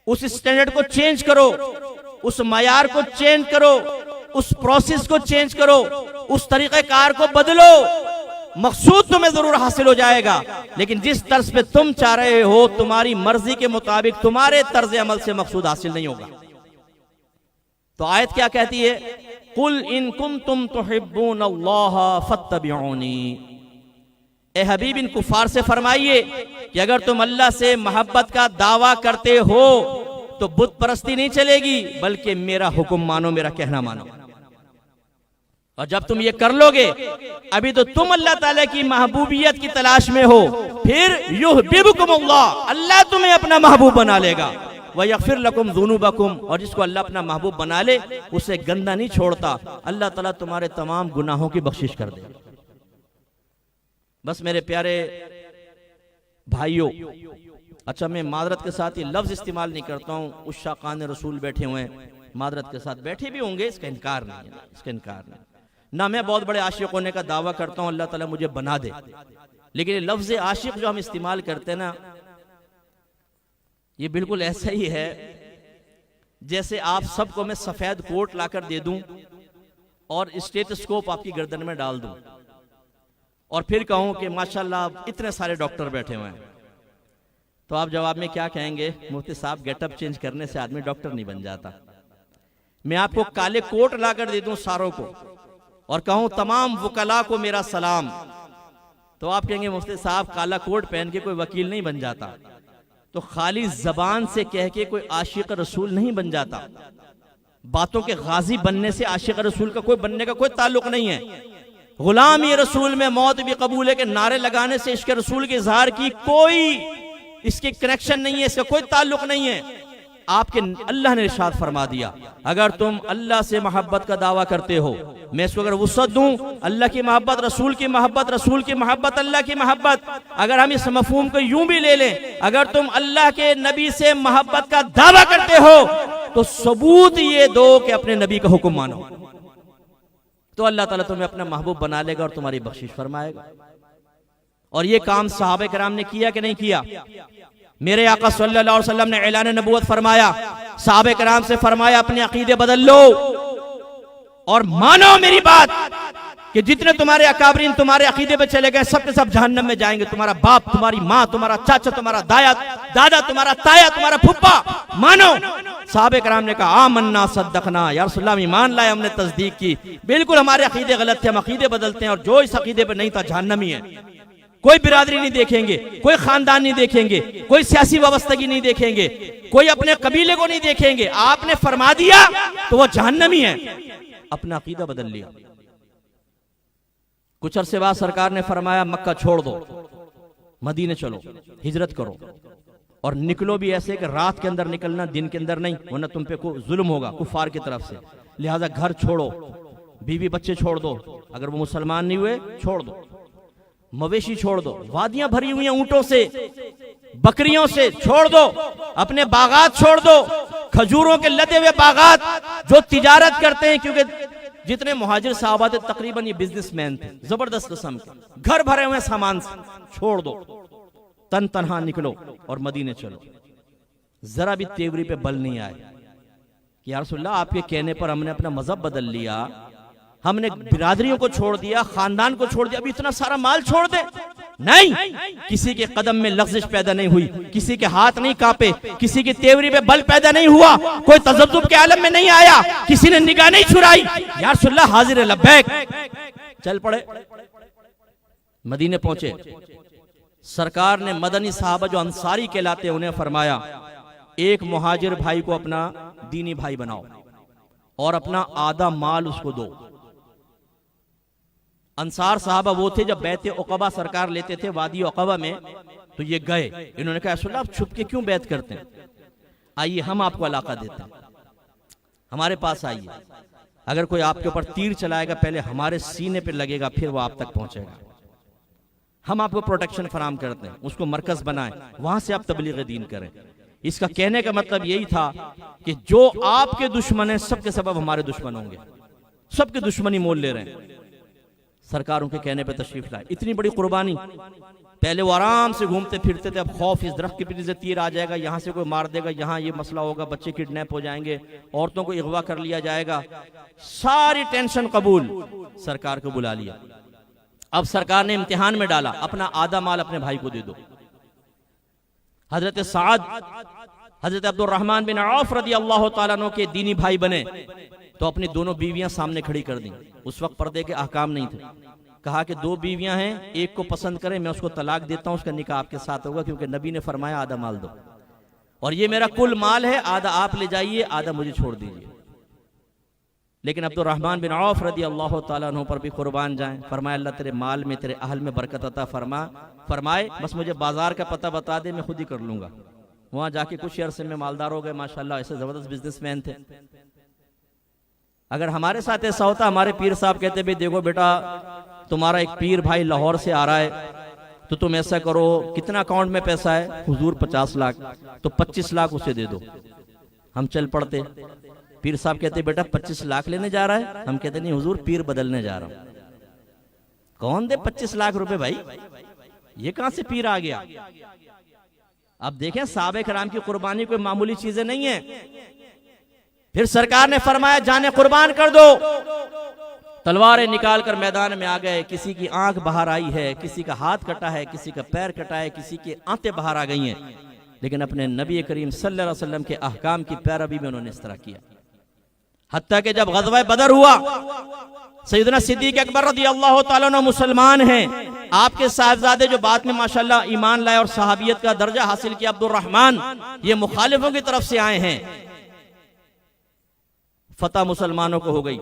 उस स्टैंडर्ड को चेंज करो, उस मयार को चेंज करो, उस प्रोसेस को चेंज करो, उस तरीक़ेकार को बदलो। मकसूद तुम्हें जरूर हासिल हो जाएगा, लेकिन जिस तर्ज पे तुम चाह रहे हो, तुम्हारी मर्जी के मुताबिक तुम्हारे तर्ज अमल से मकसूद हासिल नहीं होगा। तो आयत क्या कहती है? कुल इन कुंतुम तुहिब्बूनल्लाह फत्तबिऊनी। ए हबीब इन कुफार से फरमाइए कि अगर तुम अल्लाह से मोहब्बत का दावा करते हो तो बुत परस्ती नहीं चलेगी, बल्कि मेरा हुक्म मानो, मेरा कहना मानो। और जब तुम ये कर लोगे, अभी तो तुम अल्लाह ताला की महबूबियत की तलाश में हो, फिर युहब्बिबुकुमुल्लाह, अल्लाह तुम्हें अपना महबूब बना लेगा। व यग़फिर लकुम ज़ुनूबकुम, और जिसको अल्लाह अपना महबूब बना ले उसे गंदा नहीं छोड़ता। अल्लाह ताला तुम्हारे तमाम गुनाहों की बख्शिश कर दे। बस मेरे प्यारे भाइयों, अच्छा मैं मादरत के साथ ये लफ्ज इस्तेमाल नहीं करता हूँ। उस शाकान रसूल बैठे हुए हैं, मादरत के साथ बैठे भी होंगे, इसका इनकार नहीं है, इसका इनकार नहीं। ना मैं बहुत बड़े आशिक होने का दावा करता हूँ, अल्लाह ताला मुझे बना दे, लेकिन ये लफ्ज आशिक जो हम इस्तेमाल करते हैं ना, ये बिल्कुल ऐसा ही है जैसे आप सबको मैं सफेद कोट लाकर दे दूं और स्टेथोस्कोप आपकी गर्दन में डाल दूं और फिर कहूं कि माशाल्लाह इतने सारे डॉक्टर बैठे हुए हैं, तो आप जवाब में क्या कहेंगे? मुफ्ती साहब गेटअप चेंज करने से आदमी डॉक्टर नहीं बन जाता। मैं आपको काले कोट लाकर दे दूं सारों को और कहूं तमाम वकला को मेरा सलाम, तो आप कहेंगे मुफ्ती साहब काला कोट पहन के कोई वकील नहीं बन जाता। तो खाली जबान से कह के कोई आशिक रसूल नहीं बन जाता। बातों के गाजी बनने से आशिक रसूल का कोई बनने का कोई ताल्लुक नहीं है। गुलामी रसूल में मौत भी कबूल है के नारे लगाने से इश्क रसूल के इजहार की कोई इसके कनेक्शन नहीं है, इसका कोई ताल्लुक नहीं है। आपके अल्लाह ने इरशाद फरमा दिया, अगर तुम अल्लाह से मोहब्बत का दावा करते हो, मैं इसको अगर वुसअत दूं, अल्लाह की मोहब्बत, रसूल की मोहब्बत, रसूल की मोहब्बत, अल्लाह की मोहब्बत, अगर हम इस मफहूम को यूं भी ले लें, अगर तुम अल्लाह के नबी से मोहब्बत का दावा करते हो तो सबूत ये दो कि अपने नबी का हुक्म मानो, तो अल्लाह ताला तुम्हें अपना महबूब बना लेगा और तुम्हारी बख्शिश फरमाएगा। और ये काम सहाबा किराम ने किया कि नहीं किया? मेरे आका सल्लल्लाहु अलैहि वसल्लम ने ऐलान नबूवत फरमाया, सहाबा किराम से फरमाया अपने अकीदे बदल लो और मानो मेरी बात कि जितने तुम्हारे अकाबरीन तुम्हारे अकीदे पे चले गए सब के सब जहन्नम में जाएंगे। तुम्हारा बाप, तुम्हारी माँ, तुम्हारा चाचा, तुम्हारा दादा, तुम्हारा ताया, तुम्हारा फुप्पा, मानो। सहाबा किराम ने कहा आमन्ना सद्दकना, या रसूलल्लाह ईमान लाए, हमने तस्दीक की। बिल्कुल हमारे अकीदे गलत थे, हम अकीदे बदलते हैं और जो इस अकीदे पे नहीं था जहन्नमी है। कोई बिरादरी नहीं देखेंगे, कोई खानदान नहीं देखेंगे, कोई सियासी वाबस्तगी नहीं देखेंगे, कोई अपने कबीले को नहीं देखेंगे। आपने फरमा दिया तो वो जहन्नमी है। अपना अकीदा बदल लिया। कुछ अरसे बाद सरकार ने फरमाया मक्का छोड़ दो, मदीने चलो, हिजरत करो और निकलो भी ऐसे कि रात के अंदर निकलना, दिन के अंदर नहीं, वरना तुम पे को जुल्म होगा कुफार की तरफ से। लिहाजा घर छोड़ो, बीवी बच्चे छोड़ दो, अगर वो मुसलमान नहीं हुए छोड़ दो, मवेशी छोड़ दो, वादियां भरी हुई हैं ऊंटों से, बकरियों से, छोड़ दो। अपने बागात छोड़ दो, खजूरों के लदे हुए बागात जो तिजारत करते हैं, क्योंकि जितने मुहाजिर साहबा थे तकरीबन ये बिजनेसमैन थे, जबरदस्त किस्म के, घर भरे हुए सामान से, छोड़ दो, तन तनहा निकलो और मदीने चलो। जरा भी तेवरी पे बल नहीं आए कि या रसूलल्लाह आपके कहने पर हमने अपना मजहब बदल लिया, हमने बिरादरियों को छोड़ दिया, खानदान को छोड़ दिया, अभी इतना सारा माल छोड़ दे। नहीं, किसी के कदम में लग़्ज़िश पैदा नहीं हुई, किसी के हाथ नहीं कांपे, किसी की तेवरी पे बल पैदा नहीं हुआ, कोई तज़ब्ज़ुब के आलम में नहीं आया, किसी ने निगाह नहीं छुड़ाई, या रसूलल्लाह हाजिर है लब्बैक, चल पड़े। मदीने पहुंचे, सरकार ने मदनी साहबा जो अंसारी कहलाते उन्हें फरमाया एक मुहाजिर भाई को अपना दीनी भाई बनाओ और अपना आधा माल उसको दो। अंसार साहबा वो थे जब बैत उक़बा सरकार लेते थे वादी उक़बा में, तो ये गए, इन्होंने कहा रसूल आप छुप के क्यों बैत करते हैं, आइए हम आपको इलाका देते हैं, हमारे पास आइए, अगर कोई आपके ऊपर तीर चलाएगा पहले हमारे सीने पे लगेगा, फिर वो आप तक पहुंचेगा, हम आपको प्रोटेक्शन फराम करते हैं, उसको मरकज बनाएं, वहां से आप तबलीग दीन करें। इसका कहने का मतलब यही था कि जो आपके दुश्मन हैं सबके सबब हमारे दुश्मन होंगे, सबके दुश्मनी मोल ले रहे हैं। सरकारों के कहने पर तशरीफ लाए, इतनी बड़ी कुर्बानी। पहले वो आराम से घूमते फिरते थे, अब खौफ, इस दरख्त के पीछे से तीर आ जाएगा, यहाँ से कोई मार देगा, यहाँ ये मसला होगा, बच्चे किडनैप हो जाएंगे, औरतों को अगवा कर लिया जाएगा, सारी टेंशन कबूल, सरकार को बुला लिया। अब सरकार ने इम्तिहान में डाला, अपना आधा माल अपने भाई को दे दो। हजरत साद, हजरत अब्दुर्रहमान बिन औफ रदी अल्लाह तआला अन्हु के दीनी भाई बने, तो अपनी दोनों बीवियां सामने खड़ी कर दी। उस वक्त पर्दे के अहकाम नहीं थे, कहा कि दो बीवियां हैं, एक को पसंद करें, मैं उसको तलाक देता हूं, उसका निकाह आपके साथ होगा, क्योंकि नबी ने फरमाया आधा माल दो, और ये मेरा कुल माल है, आधा आप ले जाइए, आधा मुझे छोड़ दीजिए। लेकिन अब्दुर्रहमान बिन औफ रदी अल्लाह तआला अन्हु पर भी कुर्बान जाएं, फरमाया अल्लाह तेरे माल में, तेरे अहल में बरकत अता फरमाए, बस मुझे बाजार का पता बता दे, मैं खुद ही कर लूंगा। वहां जाके कुछ अरसे में मालदार हो गए माशाल्लाह, ऐसे जबरदस्त बिजनेसमैन थे। अगर हमारे साथ ऐसा होता, हमारे पीर साहब कहते भाई देखो बेटा तुम्हारा एक पीर भाई लाहौर से आ रहा है, तो तुम ऐसा करो, कितना अकाउंट में पैसा है, हुजूर 50 लाख, तो 25 लाख उसे दे दो। हम चल पड़ते, पीर साहब कहते बेटा 25 लाख लेने जा रहा है, हम कहते नहीं हुजूर पीर बदलने जा रहा हूं। कौन दे 25 लाख रुपए भाई, ये कहां से पीर आ गया। अब देखें साहबे कराम की कुर्बानी कोई मामूली चीजें नहीं है। फिर सरकार ने फरमाया जाने कुर्बान कर दो, तलवारें निकाल कर मैदान में आ गए, किसी की आंख बाहर आई है, किसी का हाथ कटा है, किसी का पैर कटा है, किसी की आंतें बाहर आ गई हैं, लेकिन अपने नबी करीम सल्लल्लाहु अलैहि वसल्लम के अहकाम की पैरवी में उन्होंने इस तरह किया। हत्ता कि जब ग़ज़वा बदर हुआ, सैयदना सिद्दीक़ अकबर रज़ी अल्लाह तआला अन्हु मुसलमान हैं, आपके साहबजादे जो बाद में माशाल्लाह ईमान लाए और सहाबियत का दर्जा हासिल किया, अब्दुर्रहमान, ये मुखालिफों की तरफ से आए हैं। फतह मुसलमानों को हो गई,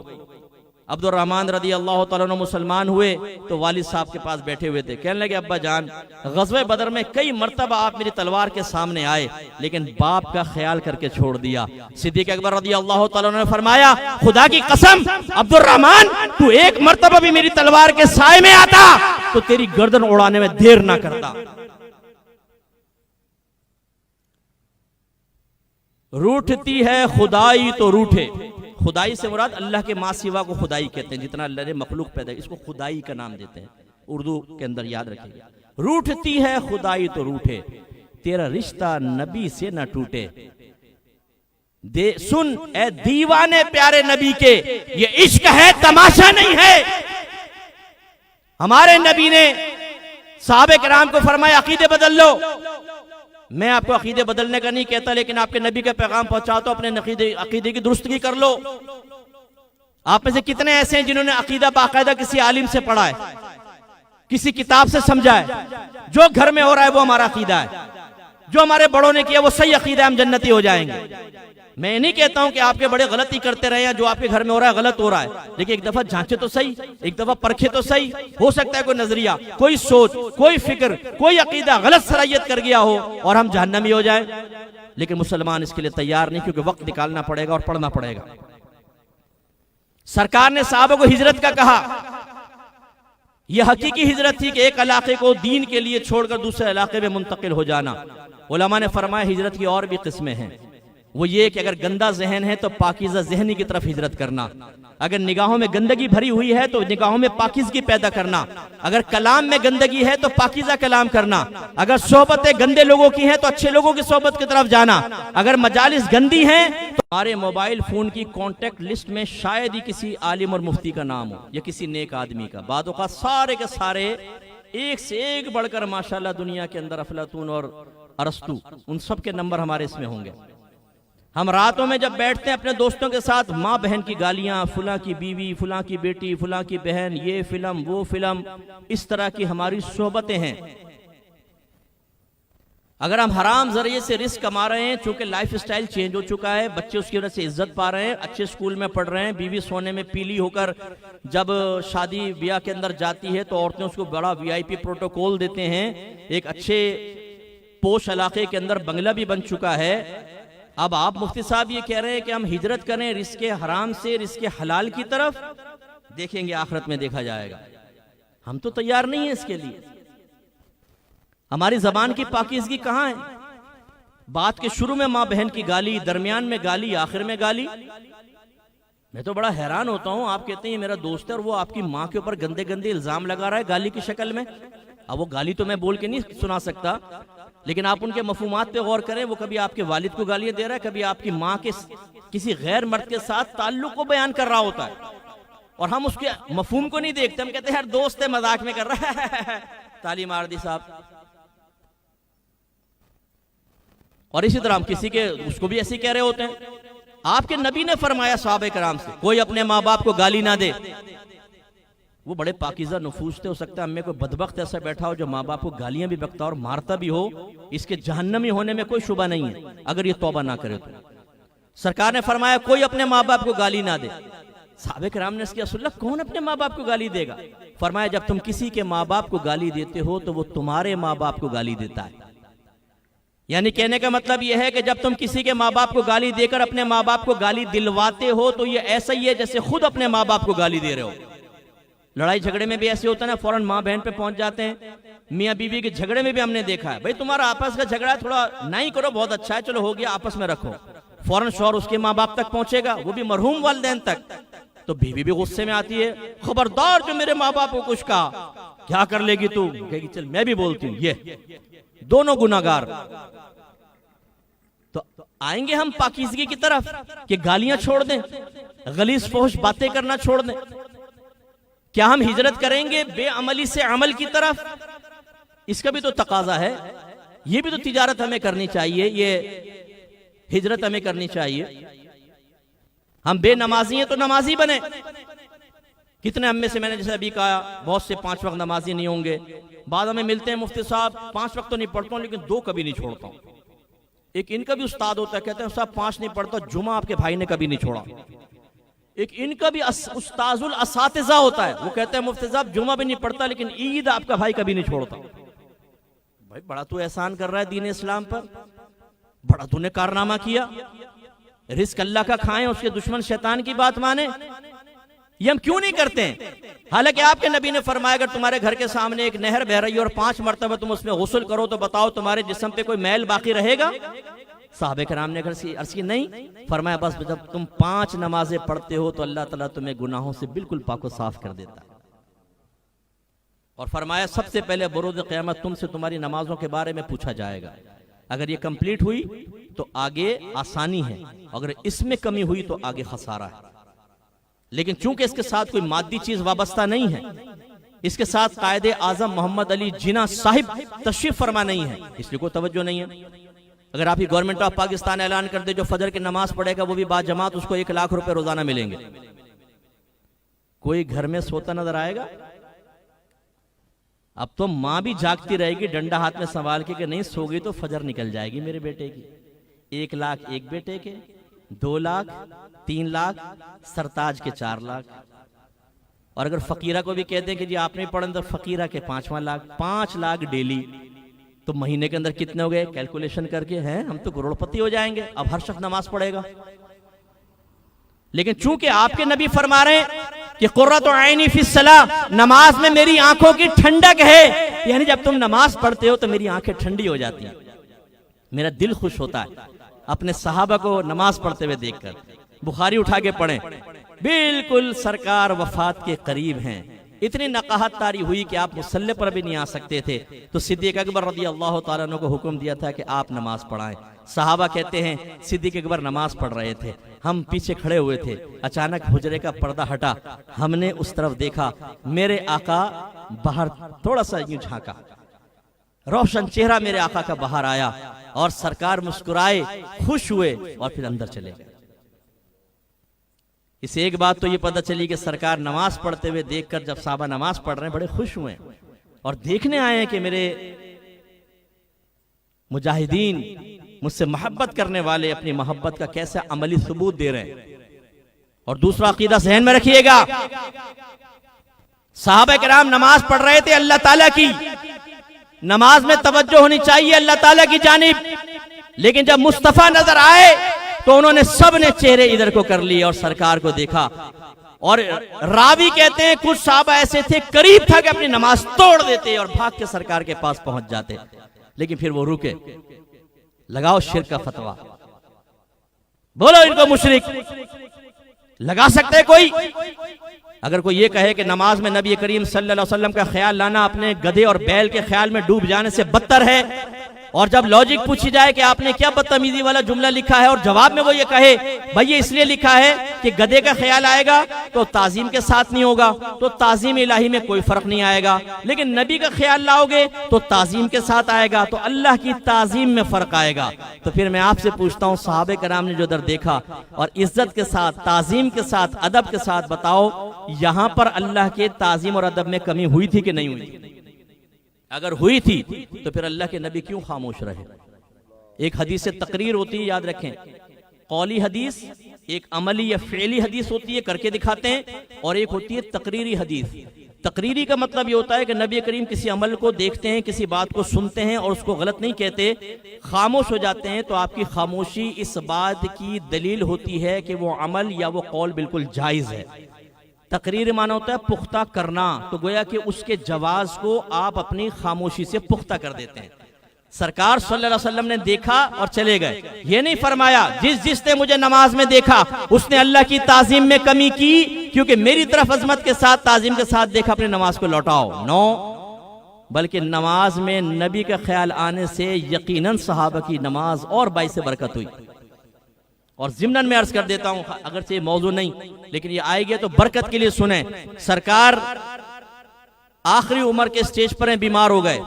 अब्दुर्रहमान रदी अल्लाह तआला अन्हु मुसलमान हुए तो वालिद साहब के पास बैठे हुए थे, कहने लगे अब्बा जान ग़ज़वा बदर में कई मर्तबा आप मेरी तलवार के सामने आए, लेकिन बाप का ख्याल करके छोड़ दिया। सिद्दीक़ अकबर रदी अल्लाह तआला अन्हु ने फरमाया खुदा की कसम अब्दुर्रहमान तू एक मर्तबा भी मेरी तलवार के साए में आता तो तेरी गर्दन उड़ाने में देर ना करता। रूठती है खुदाई तो रूठे, खुदाई से मुराद अल्लाह के मां सिवा को खुदाई कहते हैं, जितना अल्लाह ने मखलूक पैदा इसको खुदाई का नाम देते हैं, उर्दू के अंदर याद रखिएगा। रूठती है खुदाई तो रूठे, तेरा रिश्ता नबी से न टूटे, दे सुन ए दीवाने प्यारे नबी के, ये इश्क है तमाशा नहीं है। हमारे नबी ने साहबे किराम को फरमाया अकीदे बदल लो। मैं आपको अकीदे बदलने का नहीं कहता, लेकिन आपके नबी का पैगाम पहुंचाता, अपने अकीदे की दुरुस्तगी कर लो। आप में से कितने ऐसे हैं जिन्होंने अकीदा बाकायदा किसी आलिम से पढ़ा है, किसी किताब से समझा है, जो घर में हो रहा है वो हमारा अकीदा है, जो हमारे बड़ों ने किया वो सही अकीदा, हम जन्नती हो जाएंगे। मैं नहीं कहता हूं कि आपके बड़े गलती करते रहे हैं, जो आपके घर में हो रहा है गलत हो रहा है, लेकिन एक दफा जांचे तो सही, एक दफा परखे तो सही। हो सकता है कोई नजरिया, कोई सोच, कोई फिक्र, कोई अकीदा गलत सरायत कर गया हो और हम जहन्नमी हो जाए, लेकिन मुसलमान इसके लिए तैयार नहीं, क्योंकि वक्त निकालना पड़ेगा और पढ़ना पड़ेगा। सरकार ने साहबों को हिजरत का कहा, यह हकीकी हिजरत थी कि एक इलाके को दीन के लिए छोड़कर दूसरे इलाके में मुंतकिल हो जाना। उलमा ने फरमाया हिजरत की और भी किस्में हैं। वो ये कि अगर गंदा जहन है तो पाकीज़ा ज़हनी की तरफ हिजरत करना, अगर निगाहों में गंदगी भरी हुई है तो निगाहों में पाकीज़गी पैदा करना, अगर कलाम में गंदगी है तो पाकीज़ा कलाम करना, अगर सोहबतें गंदे लोगों की हैं तो अच्छे लोगों की सोहबत की तरफ जाना, अगर मजालिस गंदी हैं तो हमारे मोबाइल फोन की कॉन्टेक्ट लिस्ट में शायद ही किसी आलिम और मुफ्ती का नाम हो या किसी नेक आदमी का। बादों का सारे के सारे एक से एक बढ़कर माशाल्लाह दुनिया के अंदर अफलातून और अरस्तु, उन सब के नंबर हमारे इसमें होंगे। हम रातों में जब बैठते हैं अपने दोस्तों के साथ, माँ बहन की गालियां, फुला की बीवी, फुला की बेटी, फुला की बहन, ये फिल्म वो फिल्म, इस तरह की हमारी सोहबतें हैं। अगर हम हराम जरिए से रिस्क कमा रहे हैं, चूंकि लाइफ स्टाइल चेंज हो चुका है, बच्चे उसकी वजह से इज्जत पा रहे हैं, अच्छे स्कूल में पढ़ रहे हैं, बीवी सोने में पीली होकर जब शादी ब्याह के अंदर जाती है तो औरतें उसको बड़ा वीआईपी प्रोटोकॉल देते हैं, एक अच्छे पोश इलाके के अंदर बंगला भी बन चुका है। अब आप मुफ्ती साहब ये कह रहे हैं कि हम हिजरत करें रिस्क हराम से रिस्क हलाल की तरफ, देखेंगे आखिरत में देखा जाएगा। हम तो तैयार नहीं है इसके लिए। हमारी जबान की पाकीज़गी कहाँ है? बात के शुरू में माँ बहन की गाली, दरमियान में गाली, आखिर में गाली। मैं तो बड़ा हैरान होता हूँ, आप कहते हैं मेरा दोस्त है और वो आपकी माँ के ऊपर गंदे गंदे इल्जाम लगा रहा है गाली की शक्ल में। अब वो गाली तो मैं बोल के नहीं सुना सकता, लेकिन आप उनके मफहूमात पे गौर करें। वो कभी आपके वालिद को गालियां दे रहा है, कभी आपकी माँ के किसी गैर मर्द के साथ ताल्लुक को बयान कर रहा होता है, और हम उसके मफहूम को नहीं देखते। हम कहते हैं यार दोस्त है, मजाक में कर रहा है, ताली मार दी साहब। और इसी तरह हम किसी के उसको भी ऐसे कह रहे होते हैं। आपके नबी ने फरमाया सहाबा कराम से, कोई अपने माँ बाप को गाली ना दे। वो बड़े पाकीज़ा नफूस थे। हो सकता है हमें कोई बदबख्त ऐसा बैठा हो जो माँ बाप को गालियां भी बकता और मारता भी हो, इसके जहन्नमी होने में कोई शुबा नहीं है अगर ये तौबा ना करे तो। सरकार ने फरमाया कोई अपने माँ बाप को गाली ना दे। सहाबा कराम ने इसकी रसूलल्लाह कौन अपने माँ बाप को गाली देगा? फरमाया जब तुम किसी के माँ बाप को गाली देते हो तो वो तुम्हारे माँ बाप को गाली देता है। यानी कहने का मतलब यह है कि जब तुम किसी के माँ बाप को गाली देकर अपने माँ बाप को गाली दिलवाते हो तो ये ऐसा ही है जैसे खुद अपने माँ बाप को गाली दे रहे हो। लड़ाई झगड़े में भी ऐसे होता है ना, फौरन माँ बहन पे पहुंच जाते हैं। मियाँ बीवी के झगड़े में भी हमने देखा है, भाई तुम्हारा आपस का झगड़ा थोड़ा नहीं करो, बहुत अच्छा है, चलो हो गया, आपस में रखो। फौरन शौहर उसके माँ बाप तक पहुंचेगा, वो भी मरहूम वालिदैन तक, तो बीवी भी गुस्से में आती है, खबरदार जो मेरे माँ बाप को कुछ कहा, क्या कर लेगी तू? कहेगी चल मैं भी बोलती हूँ। ये दोनों गुनाहगार। तो आएंगे हम पाकीज़गी की तरफ कि गालियां छोड़ दें, गलीज़ फहश बातें करना छोड़ दें? क्या हम हिजरत करेंगे बेअमली से अमल की तरफ? इसका भी तो तकाजा है। ये भी तो तिजारत हमें करनी चाहिए, ये हिजरत हमें करनी चाहिए। हम बेनमाजी हैं तो नमाजी बने। कितने हम में से, मैंने जैसे अभी कहा, बहुत से 5 वक्त नमाजी नहीं होंगे। बाद हमें मिलते हैं मुफ्ती साहब 5 वक्त तो नहीं पढ़ता हूँ लेकिन 2 कभी नहीं छोड़ता हूँ। एक इनका भी उस्ताद होता है, कहते हैं साहब 5 नहीं पढ़ता, जुमा आपके भाई ने कभी नहीं छोड़ा। एक इनका भी उस्ताजुल असातिज़ा होता है, वो कहते हैं मुफ्ती साहब जुमा भी नहीं पढ़ता लेकिन ईद आपका भाई कभी नहीं छोड़ता। भाई बड़ा तू एहसान कर रहा है दीन इस्लाम पर, बड़ा तूने कारनामा किया। रिस्क अल्लाह का खाएं, उसके दुश्मन शैतान की बात माने, ये हम क्यों नहीं करते हैं? हालांकि आपके नबी ने फरमाया अगर तुम्हारे घर के सामने एक नहर बह रही है और 5 मरतबा तुम उसमें गुस्ल करो तो बताओ तुम्हारे जिस्म पे कोई मैल बाकी रहेगा? साहबे कराम ने अर्ज़ की नहीं। फरमाया बस जब तुम 5 नमाजें पढ़ते हो तो अल्लाह ताला तुम्हें गुनाहों से बिल्कुल पाको साफ कर देता है। और फरमाया सबसे पहले बरोज़ क़यामत तुमसे तुम्हारी नमाजों के बारे में पूछा जाएगा। अगर ये कंप्लीट हुई तो आगे आसानी है, अगर इसमें कमी हुई तो आगे खसारा है। लेकिन चूंकि इसके साथ कोई मादी चीज वाबस्ता नहीं है, इसके साथ कायदे आजम मोहम्मद अली जिना साहिब तशरीफ फरमा नहीं है, इसलिए कोई तवज्जो नहीं है। अगर आप ही गवर्नमेंट ऑफ पाकिस्तान ऐलान कर दे जो फजर की नमाज पढ़ेगा वो भी बाजमात उसको 1 लाख रुपए रोजाना मिलेंगे, कोई घर में सोता नजर आएगा? अब तो माँ भी जागती रहेगी डंडा हाथ में संभाल के कि नहीं सो गई तो फजर निकल जाएगी मेरे बेटे की। 1 लाख एक बेटे के, 2 लाख, 3 लाख, सरताज के 4 लाख। और अगर फकीरा को भी कहते हैं कि जी आपने पढ़ा तो फकीरा के 5वां लाख, 5 लाख डेली, तो महीने के अंदर कितने हो गए? कैलकुलेशन करके हैं हम तो करोड़पति हो जाएंगे। अब हर शख्स नमाज पढ़ेगा। लेकिन चूंकि आपके नबी फरमा रहे हैं कि कुर्रतु ऐनी फिस्सलाह, नमाज में मेरी आंखों की ठंडक है। यानी जब तुम नमाज पढ़ते हो तो मेरी आंखें ठंडी हो जाती हैं, मेरा दिल खुश होता है अपने सहाबा को नमाज पढ़ते हुए देखकर। बुखारी उठा के पढ़ें, बिल्कुल सरकार वफात के करीब हैं, इतनी नकाहत तारी हुई कि आप मुसल्ले पर भी नहीं आ सकते थे। तो सिद्दीक अकबर रज़ी अल्लाह ताला अन्हु को हुक्म दिया था कि आप नमाज पढ़ाएं। सहाबा कहते हैं सिद्दीक अकबर नमाज पढ़ रहे थे, हम पीछे खड़े हुए थे, अचानक हुजरे का पर्दा हटा, हमने उस तरफ देखा, मेरे आका बाहर थोड़ा सा यूं झांका, रोशन चेहरा मेरे आका का बाहर आया और सरकार मुस्कुराए, खुश हुए और फिर अंदर चले गए। इसे एक बात तो ये पता चली कि सरकार नमाज पढ़ते हुए देखकर जब साहबा नमाज पढ़ रहे हैं बड़े खुश हुए और देखने आए हैं कि मेरे मुजाहिदीन, मुझसे मोहब्बत करने वाले अपनी मोहब्बत का कैसा अमली सबूत दे रहे हैं। और दूसरा अकीदा ज़हन में रखिएगा, सहाबा किराम नमाज पढ़ रहे थे अल्लाह ताला की, नमाज में तवज्जो होनी चाहिए अल्लाह ताला की जानिब, लेकिन जब मुस्तफा नजर आए तो उन्होंने सब ने चेहरे इधर को कर लिए और सरकार को देखा। और रावी कहते हैं कुछ साहबा ऐसे थे करीब था कि अपनी नमाज तोड़ देते और भाग के सरकार के पास पहुंच जाते, लेकिन फिर वो रुके। लगाओ शिर्क का फतवा, बोलो इनको मुशरिक लगा सकते हैं कोई? अगर कोई ये कहे कि नमाज में नबी करीम सल्लल्लाहु अलैहि वसल्लम का ख्याल लाना अपने गधे और बैल के ख्याल में डूब जाने से बदतर है, और जब लॉजिक पूछी जाए कि आपने क्या बदतमीजी वाला जुमला लिखा है और जवाब में वो ये कहे भाई ये इसलिए लिखा है कि गधे का ख्याल आएगा तो ताजीम के साथ नहीं होगा, तो ताजीम इलाही में कोई फर्क नहीं आएगा, लेकिन नबी का ख्याल लाओगे तो ताजीम के साथ आएगा, तो अल्लाह की ताजीम में फर्क आएगा। तो फिर मैं आपसे पूछता हूँ, सहाबे कराम ने जो दर देखा और इज्जत के साथ, ताजीम के साथ, अदब के साथ, बताओ यहां पर अल्लाह के ताजीम और अदब में कमी हुई थी कि नहीं हुई थी? अगर हुई थी तो फिर अल्लाह के नबी क्यों खामोश रहे? एक हदीस से तकरीर होती है, याद रखें, कौली हदीस, एक अमली या फेली हदीस होती है, करके दिखाते हैं, और एक होती है तकरीरी हदीस। तकरीरी का मतलब ये होता है कि नबी करीम किसी अमल को देखते हैं, किसी बात को सुनते हैं और उसको गलत नहीं कहते, खामोश हो जाते हैं, तो आपकी खामोशी इस बात की दलील होती है कि वो अमल या वो कौल बिल्कुल जायज है। तकरीर माना होता है पुख्ता करना, तो गोया कि उसके जवाज को आप अपनी खामोशी से पुख्ता कर देते हैं। सरकार सल्लल्लाहु अलैहि वसल्लम ने देखा और चले गए, ये नहीं फरमाया जिसने मुझे नमाज में देखा उसने अल्लाह की ताजीम में कमी की, क्योंकि मेरी तरफ अजमत के साथ, ताजीम के साथ देखा, अपनी नमाज को लौटाओ। नो, बल्कि नमाज में नबी का ख्याल आने से यकीनन सहाबा की नमाज और बाइस से बरकत हुई। और जिम्नन में अर्ज कर देता हूं, अगर से मौजू नहीं लेकिन ये आएगी तो बरकत के लिए सुने। सरकार आखिरी उम्र के स्टेज पर हैं, बीमार हो गए,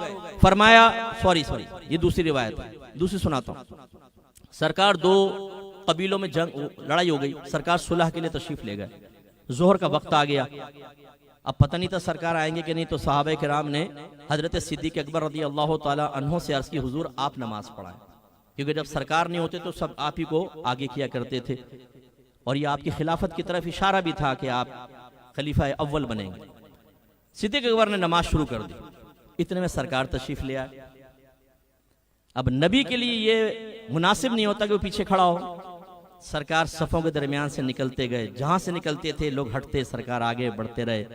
फरमाया, सॉरी ये दूसरी रिवायत है, दूसरी सुनाता हूं। सरकार दो कबीलों में लड़ाई हो गई, सरकार सुलह के लिए तशरीफ ले गए, जोहर का वक्त आ गया, अब पता नहीं था सरकार आएंगे कि नहीं, तो सहाबा किराम ने हजरत सिद्दीक अकबर रज़ी अल्लाह ताला अन्हु से अर्ज की, हुजूर आप नमाज पढ़ाएं, क्योंकि जब सरकार नहीं होते तो सब आप ही को आगे किया करते थे, और ये आपकी खिलाफत की तरफ इशारा भी था कि आप खलीफा अव्वल बनेंगे। सिद्दीक अकबर ने नमाज शुरू कर दी, इतने में सरकार तशरीफ ले आए। अब नबी के लिए ये मुनासिब नहीं होता कि वो पीछे खड़ा हो, सरकार सफों के दरमियान से निकलते गए, जहां से निकलते थे लोग हटते, सरकार आगे बढ़ते रहे।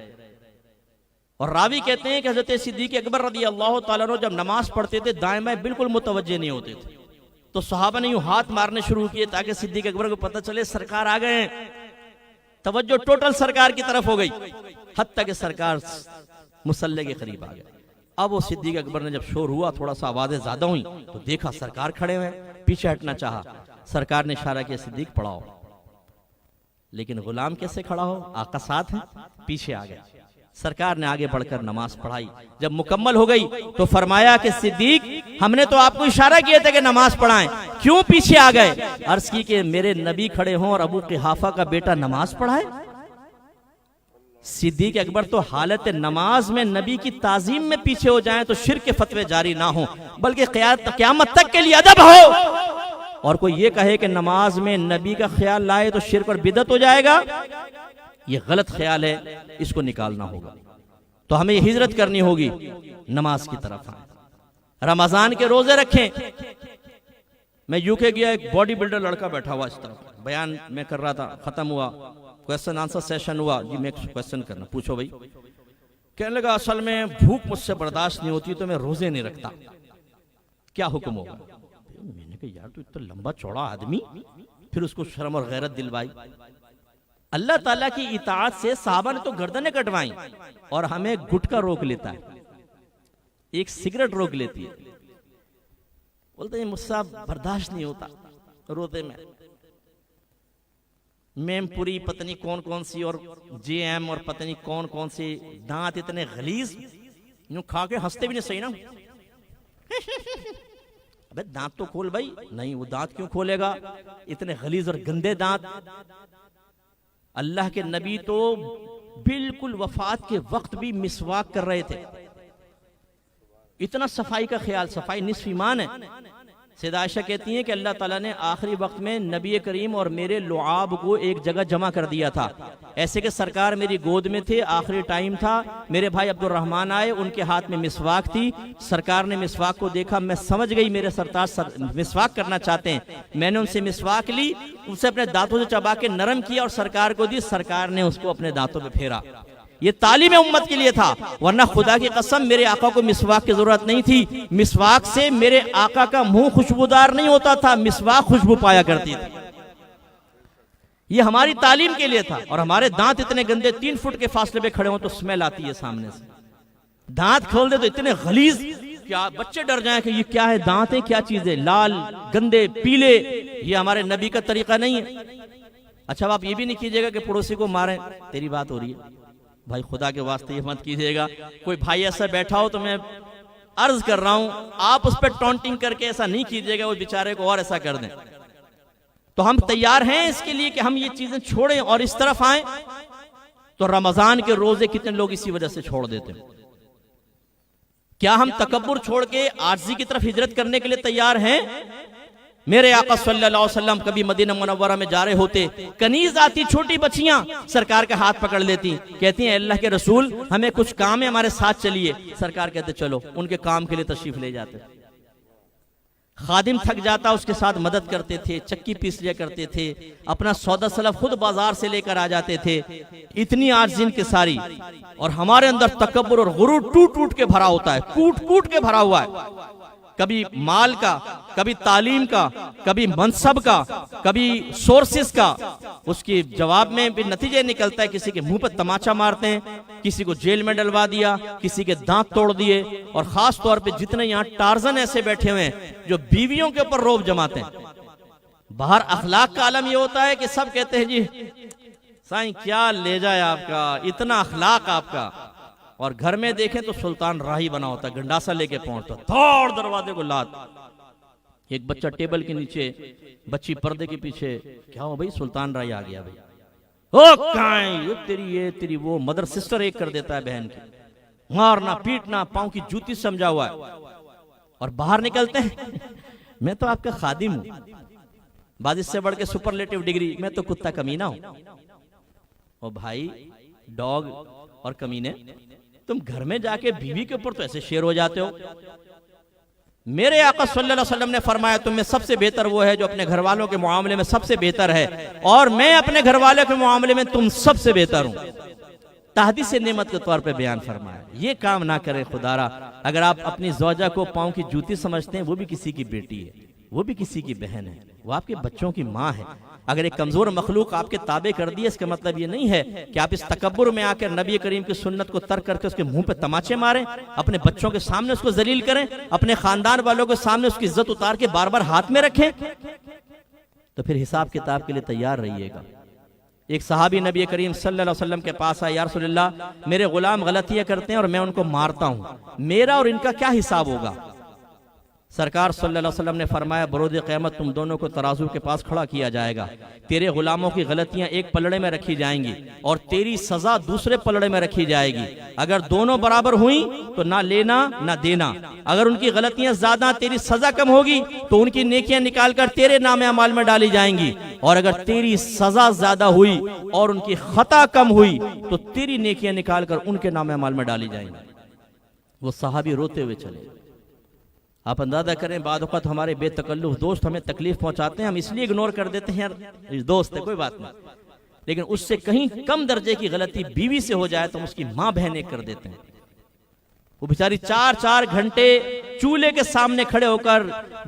और रावी कहते हैं कि हजरत सिद्दीक अकबर रज़ी अल्लाह ताला अन्हु जब नमाज पढ़ते थे दाएं बाएं बिल्कुल मुतवज्जे नहीं होते थे, तो सहाबा ने यूं हाथ मारने शुरू किए ताकि सिद्दीक अकबर को पता चले सरकार आ गए हैं। तवज्जो टोटल सरकार की तरफ हो गई, हत्ता कि सरकार मुसल्ले के करीब आ गए। अब वो सिद्दीक अकबर ने जब शोर हुआ, थोड़ा सा आवाजें ज्यादा हुई, तो देखा सरकार खड़े हुए, पीछे हटना चाहा, सरकार ने इशारा किया सिद्दीक पढ़ाओ, लेकिन गुलाम कैसे खड़ा हो, आका साथ है, पीछे आ गया। सरकार ने आगे बढ़कर नमाज पढ़ाई, जब मुकम्मल हो गई तो फरमाया कि सिद्दीक हमने तो आपको इशारा किया था कि नमाज पढ़ाएं, क्यों पीछे आ गए? अर्ज की कि मेरे नबी खड़े हों और अबू क़िहाफ़ा का बेटा नमाज पढ़ाए। सिद्दीक अकबर तो हालत नमाज में नबी की ताजीम में पीछे हो जाएं तो शिर्क के फतवे जारी ना हो, बल्कि क़यामत तक के लिए अदब हो। और कोई ये कहे कि नमाज में नबी का ख्याल लाए तो शिर्क और बिदअत हो जाएगा, ये गलत ख्याल है, इसको निकालना होगा। तो हमें हिजरत करनी होगी, नमाज की तरफ आए, रमजान के रोजे रखें। मैं यूके गया, एक बॉडी बिल्डर लड़का बैठा हुआ इस तरफ, बयान में कर रहा था, खत्म हुआ, क्वेश्चन आंसर सेशन हुआ जी, मैं क्वेश्चन करना, पूछो भाई। कहने लगा असल में भूख मुझसे बर्दाश्त नहीं होती तो मैं रोजे नहीं रखता, क्या हुक्म होगा? मैंने कहा यार तू इतना लंबा चौड़ा आदमी, फिर उसको शर्म और गैरत दिलवाई। अल्लाह ताला की इताअत से साहबा ने तो गर्दनें कटवाई और हमें गुटखा रोक लेता है, एक सिगरेट रोक लेती है। बोलते हैं मुझसे बर्दाश्त नहीं होता रोते में। मेमपुरी पता नहीं कौन कौन सी और जेएम और पता नहीं कौन कौन सी दांत इतने गलीज, यूं खा के हंसते भी नहीं सही ना। अबे दांत तो खोल भाई। नहीं, वो दांत क्यों खोलेगा, इतने गलीज और गंदे दांत। अल्लाह के नबी तो बिल्कुल वफात के वक्त भी मिसवाक कर रहे थे। इतना सफाई का ख्याल, सफाई निस्फ ईमान है। सैयदा आयशा कहती हैं कि अल्लाह ताला ने आखिरी वक्त में नबी करीम और मेरे लुआब को एक जगह जमा कर दिया था, ऐसे कि सरकार मेरी गोद में थे, आखिरी टाइम था, मेरे भाई अब्दुर्रहमान आए, उनके हाथ में मिसवाक थी, सरकार ने मिसवाक को देखा, मैं समझ गई मेरे सरताज मिसवाक करना चाहते हैं। मैंने उनसे मिसवाक ली, उसे अपने दांतों से चबा के नरम किया और सरकार को दी, सरकार ने उसको अपने दांतों में फेरा। ये तालीम उम्मत के लिए था, वरना खुदा की कसम मेरे आका को मिसवाक की जरूरत नहीं थी। मिसवाक से मेरे आका का मुंह खुशबूदार नहीं होता था, मिसवाक खुशबू पाया करती थी। ये हमारी तालीम के लिए था। और हमारे दांत इतने गंदे, 3 फुट के फासले पे खड़े हो तो स्मेल आती है सामने से। दांत खोल दे तो इतने गलीज, क्या बच्चे डर जाएं कि ये क्या है, दांत है क्या चीज है, लाल गंदे पीले। ये हमारे नबी का तरीका नहीं है। अच्छा, अब आप ये भी नहीं कीजिएगा कि पड़ोसी को मारें, तेरी बात हो रही है भाई, खुदा के वास्ते ये मत कीजिएगा। कोई भाई ऐसा बैठा हो तो मैं अर्ज कर रहा हूं, आप उस पर टॉन्टिंग करके ऐसा नहीं कीजिएगा, वो बेचारे को और ऐसा कर दें। तो हम तैयार हैं इसके लिए कि हम ये चीजें छोड़ें और इस तरफ आए। तो रमजान के रोजे कितने लोग इसी वजह से छोड़ देते हैं। क्या हम तकब्बुर छोड़ के आजिज़ी की तरफ हिजरत करने के लिए तैयार हैं? मेरे आका सल्लल्लाहु अलैहि वसल्लम कभी मदीना मुनव्वरा में जा रहे होते, कनीज आती, छोटी बच्चियां सरकार के हाथ पकड़ लेती, कहती हैं अल्लाह के रसूल हमें कुछ काम है, हमारे साथ चलिए। सरकार कहते चलो, उनके काम के लिए तशरीफ ले जाते। खादिम थक जाता, उसके साथ मदद करते थे, चक्की पीस लिया करते थे, अपना सौदा सलफ खुद बाजार से लेकर आ जाते थे। इतनी आजिज़ी इनकी सारी। और हमारे अंदर तकब्बुर और गुरूर टूट टूट के भरा होता है, कूट कूट के भरा हुआ है। कभी माल का, कभी तालीम का, कभी मनसब का, कभी सोर्सेस का। उसके जवाब में भी नतीजे निकलता है, किसी के मुंह पर तमाचा मारते हैं, किसी को जेल में डलवा दिया, किसी के दांत तोड़ दिए। और खास तौर पे जितने यहाँ टार्जन ऐसे बैठे हुए हैं जो बीवियों के ऊपर रौब जमाते हैं। बाहर अखलाक का आलम ये होता है कि सब कहते हैं जी साईं क्या ले जाए आपका, इतना अखलाक आपका। और घर में देखें तो सुल्तान राही बना होता, गंडासा लेके पहुंचता, थोड़ दरवाजे को लात। एक बच्चा टेबल के नीचे, बच्ची पर्दे के पीछे, क्या हो भाई, सुल्तान राही आ गया भाई। ओ काई, ये तेरी वो मदर सिस्टर एक कर देता है बहन की, मारना पीटना, पांव की जूती समझा हुआ है। और बाहर निकलते हैं मैं तो आपका खादिम हूं, बाद इससे बढ़ के सुपरलेटिव डिग्री, मैं तो कुत्ता कमीना हूं। ओ भाई, डॉग और कमीने, तुम घर में जाके बीवी के ऊपर तो ऐसे शेर हो जाते हो। मेरे आका सल्लल्लाहु अलैहि वसल्लम ने फरमाया तुम में सबसे बेहतर वो है जो अपने घर वालों के मामले में सबसे बेहतर है, और मैं अपने घर वालों के मामले में तुम सबसे बेहतर हूं। तहदीस से नेमत के तौर पे बयान फरमाया। ये काम ना करें खुदारा। अगर आप अपनी ज़ौजा को पांव की जूती समझते हैं, वो भी किसी की बेटी है, वो भी किसी की बहन है, वो आपके बच्चों की माँ है। अगर एक कमजोर मखलूक आपके ताबे कर दिए, इसका मतलब ये नहीं है कि आप इस तकब्बुर में आकर नबी करीम की सुन्नत को तर्क करके उसके मुंह पे तमाचे मारें, अपने बच्चों के सामने उसको जलील करें, अपने खानदान वालों के सामने उसकी इज्जत उतार के बार बार हाथ में रखें। तो फिर हिसाब किताब के लिए तैयार रहिएगा। एक सहाबी नबी करीम सल्लल्लाहु अलैहि वसल्लम के पास आया, या रसूलल्लाह मेरे गुलाम गलतियां करते हैं और मैं उनको मारता हूं, मेरा और इनका क्या हिसाब होगा? सरकार सल्लल्लाहु अलैहि वसल्लम ने फरमाया बरोज़ क़यामत तुम दोनों को तराजू के पास खड़ा किया जाएगा। तेरे गुलामों की गलतियां एक पलड़े में रखी जाएंगी और तेरी सजा दूसरे पलड़े में रखी जाएगी। अगर दोनों बराबर हुई तो ना लेना ना देना। अगर उनकी गलतियां ज्यादा, तेरी सजा कम होगी तो उनकी नेकियां निकालकर तेरे नामे अमाल में डाली जाएंगी। और अगर तेरी सजा ज्यादा हुई और उनकी खता कम हुई तो तेरी नेकियां निकालकर उनके नामे अमाल में डाली जाएंगी। वो सहाबी रोते हुए चले। आप अंदाजा करें, बाद वक़्त हमारे बेतकल्लुफ़ दोस्त हमें तकलीफ पहुंचाते हैं, हम इसलिए इग्नोर कर देते हैं, यार दोस्त है कोई बात नहीं, लेकिन उससे कहीं कम दर्जे की गलती बीवी से हो जाए तो हम उसकी मां बहन एक कर देते हैं। वो बेचारी 4-4 घंटे चूल्हे के सामने खड़े होकर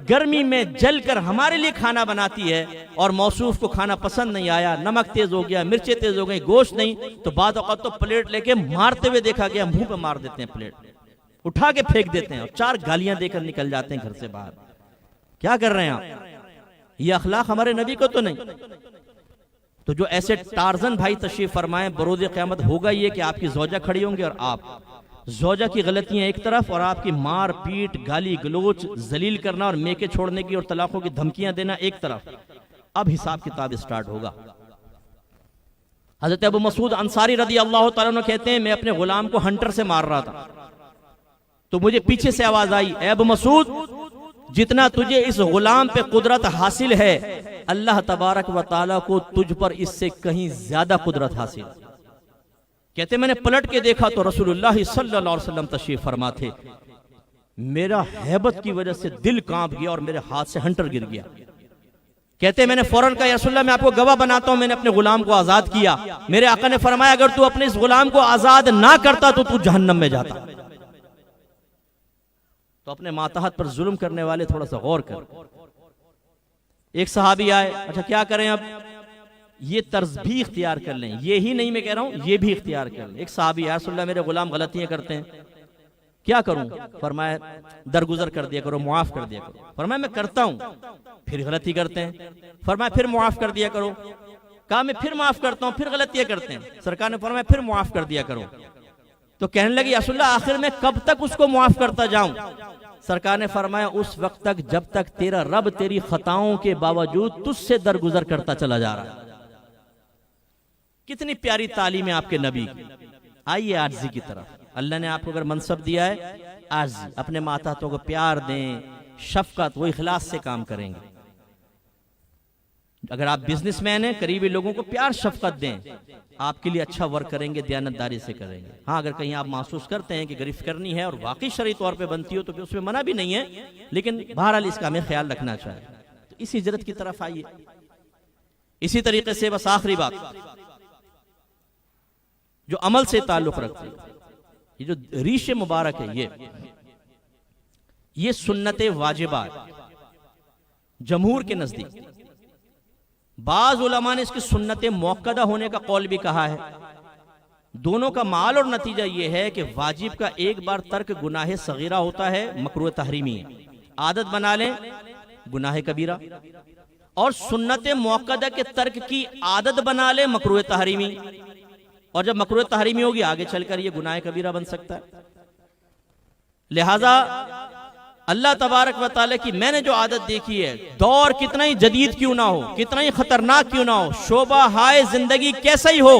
गर्मी में जलकर हमारे लिए खाना बनाती है, और मौसूफ को खाना पसंद नहीं आया, नमक तेज हो गया, मिर्चें तेज हो गई, गोश्त नहीं, तो बाद औक़ात तो प्लेट लेके मारते हुए देखा गया, मुंह पे मार देते हैं, प्लेट उठा के फेंक देते हैं और 4 गालियां देकर निकल जाते हैं घर से बाहर। क्या कर रहे हैं आप? ये अखलाक हमारे नबी को तो नहीं। तो जो ऐसे टार्जन भाई तशरीफ फरमाए, बरोज़ क़यामत होगा ये कि आपकी ज़ौजा खड़ी होंगी और आप, ज़ौजा की गलतियां एक तरफ और आपकी मार पीट, गाली गलोच, जलील करना और मेके छोड़ने की और तलाकों की धमकियां देना एक तरफ। अब हिसाब किताब स्टार्ट होगा। हज़रत अबू मसूद अंसारी रज़ी अल्लाह तआला अन्हु कहते हैं, मैं अपने गुलाम को हंटर से मार रहा था, तो मुझे पीछे से आवाज आई, ए अबू मसूद, जितना तुझे इस गुलाम पे कुदरत हासिल है, अल्लाह तबारक व तआला को तुझ पर इससे कहीं ज्यादा कुदरत हासिल। कहते मैंने पलट के देखा तो रसूलुल्लाह सल्लल्लाहु अलैहि वसल्लम तशरीफ फरमा थे। मेरा हैबत की वजह से दिल कांप गया और मेरे हाथ से हंटर गिर गया। कहते मैंने फौरन कहा, या रसूलल्लाह मैं आपको गवाह बनाता हूं, मैंने अपने गुलाम को आजाद किया। मेरे आका ने फरमाया, अगर तू अपने इस गुलाम को आजाद ना करता तो तू जहन्नम में जाता। तो अपने मातहत पर जुल्म करने वाले थोड़ा सा गौर कर। एक सहाबी आए, अच्छा क्या करें अब, ये तर्ज भी इख्तियार कर लें, ये ही नहीं मैं कह रहा हूं, ये भी इख्तियार कर लें। एक सहाबी आया, रसूलल्लाह मेरे गुलाम गलतियां करते हैं, क्या करूं? फरमाया दरगुजर कर दिया करो, मुआफ कर दिया करो। फरमाया मैं करता हूं, फिर गलती करते हैं। फरमाया फिर मुआफ कर दिया करो। कहा मैं फिर माफ करता हूं, फिर गलतियां करते हैं। सरकार ने फरमाया फिर मुआफ कर दिया करो। तो कहने लगी, रसूलल्लाह आखिर में कब तक उसको मुआफ करता जाऊं? सरकार ने फरमाया उस वक्त तक जब तक तेरा रब तेरी खताओं के बावजूद तुझसे दरगुजर करता चला जा रहा है। कितनी प्यारी तालीम है आपके नबी की। आइए आर्जी की तरफ। अल्लाह ने आपको अगर मनसब दिया है, आर्जी, अपने माताहतों को प्यार दें, शफकत, वो इखलास से काम करेंगे। अगर आप बिजनेसमैन हैं, करीबी लोगों को प्यार शफकत दें, आपके लिए अच्छा वर्क करेंगे, दयानतदारी से करेंगे। हाँ, अगर कहीं आप महसूस करते हैं कि गिरफ्त करनी है और वाकई शरई तौर पे बनती हो तो फिर उसमें मना भी नहीं है, लेकिन बहरहाल इसका हमें ख्याल रखना चाहिए। तो इस हिजरत की तरफ आइए। इसी तरीके से बस आखिरी बात जो अमल से ताल्लुक रखती है, ये जो रीश मुबारक है, ये सुन्नत वाजिबा जमहूर के नजदीक। बाज उलमा ने इसकी सुन्नत मुअक्कदा होने का कौल भी कहा है। दोनों का माल और नतीजा यह है कि वाजिब का एक बार तर्क गुनाह सगीरा होता है, मकरूह तहरीमी है। आदत बना लें, गुनाह कबीरा। और सुन्नत मुअक्कदा के तर्क की आदत बना लें, मकरूह तहरीमी। और जब मकरूह तहरीमी होगी आगे चलकर यह गुनाह कबीरा बन सकता है। लिहाजा अल्लाह तबारक व तआला की मैंने जो आदत देखी है, दौर कितना ही जदीद क्यों ना हो, कितना ही खतरनाक क्यों ना हो, शोबा हाय जिंदगी कैसा ही हो,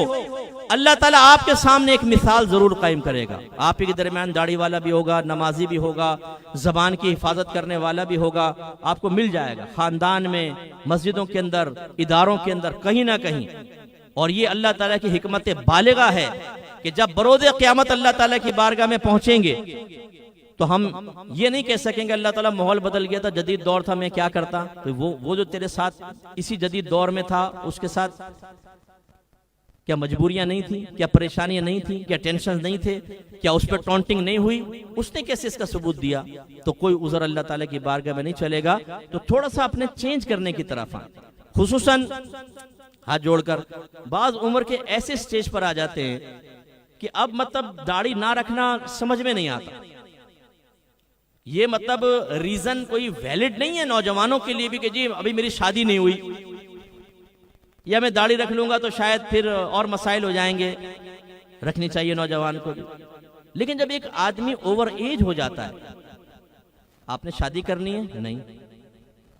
अल्लाह ताला आपके सामने एक मिसाल जरूर कायम करेगा। आप के दरमियान दाढ़ी वाला भी होगा, नमाजी भी होगा, जबान की हिफाजत करने वाला भी होगा, आपको मिल जाएगा खानदान में, मस्जिदों के अंदर, इदारों के अंदर, कहीं ना कहीं। और ये अल्लाह ताला की हिकमत बालिगा है कि जब बरोज़े क़यामत अल्लाह ताला की बारगाह में पहुंचेंगे तो हम ये नहीं कह सकेंगे अल्लाह ताला माहौल बदल गया था, जदीद दौर था, मैं क्या करता। तो वो जो तेरे साथ इसी जदीद दौर में था, उसके साथ क्या मजबूरियां नहीं थी, क्या परेशानियां नहीं थी, क्या टेंशन नहीं थे, क्या उस पर टॉन्टिंग नहीं हुई, उसने कैसे इसका सबूत दिया? तो कोई उज़र अल्लाह ताला की बारगाह में नहीं चलेगा। तो थोड़ा सा अपने चेंज करने की तरफ आए। खुसूसन हाथ जोड़कर, बाज उम्र के ऐसे स्टेज पर आ जाते हैं कि अब मतलब दाढ़ी ना रखना समझ में नहीं आता। ये मतलब रीजन कोई वैलिड नहीं है नौजवानों के लिए भी कि जी अभी मेरी शादी नहीं हुई, या मैं दाढ़ी रख लूंगा तो शायद फिर और मसाइल हो जाएंगे। रखनी चाहिए नौजवान को भी। लेकिन जब एक आदमी ओवर एज हो जाता है, आपने शादी करनी है, नहीं,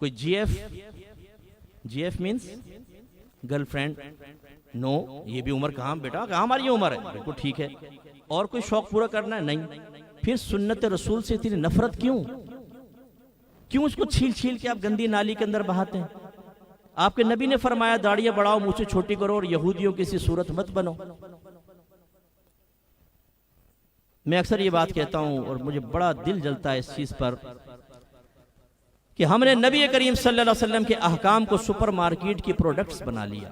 कोई जीएफ मींस गर्लफ्रेंड, नो, ये भी उम्र कहाँ बेटा, कहाँ हमारी ये उम्र है, बिल्कुल ठीक है। और कोई शौक पूरा करना है, नहीं। फिर सुन्नत रसूल से इतनी नफरत क्यों उसको छील छील के आप गंदी नाली के अंदर बहाते हैं? आपके नबी ने फरमाया दाढ़ियां बढ़ाओ, मुझसे छोटी करो और यहूदियों की सी सूरत मत बनो। मैं अक्सर ये बात कहता हूं और मुझे बड़ा दिल जलता है इस चीज पर कि हमने नबी करीम सल्लल्लाहु अलैहि वसल्लम के अहकाम को सुपर मार्केट की प्रोडक्ट्स बना लिया।